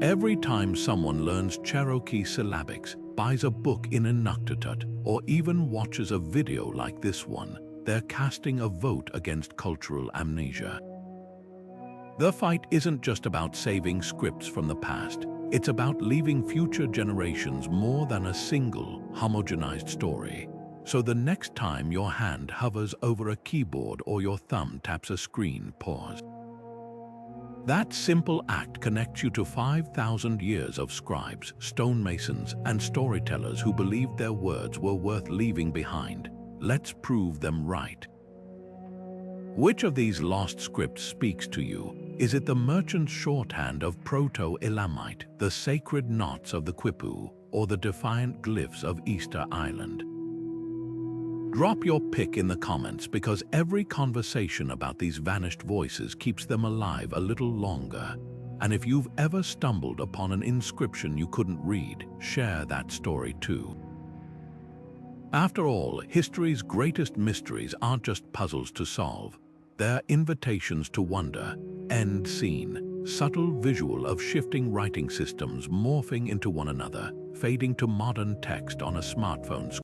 Every time someone learns Cherokee syllabics, buys a book in Inuktitut, or even watches a video like this one, they're casting a vote against cultural amnesia. The fight isn't just about saving scripts from the past, it's about leaving future generations more than a single, homogenized story. So the next time your hand hovers over a keyboard or your thumb taps a screen, pause. That simple act connects you to 5,000 years of scribes, stonemasons, and storytellers who believed their words were worth leaving behind. Let's prove them right. Which of these lost scripts speaks to you? Is it the merchant's shorthand of Proto-Ilamite, the sacred knots of the Quipu, or the defiant glyphs of Easter Island? Drop your pick in the comments, because every conversation about these vanished voices keeps them alive a little longer. And if you've ever stumbled upon an inscription you couldn't read, share that story too. After all, history's greatest mysteries aren't just puzzles to solve. They're invitations to wonder. End scene. Subtle visual of shifting writing systems morphing into one another, fading to modern text on a smartphone screen.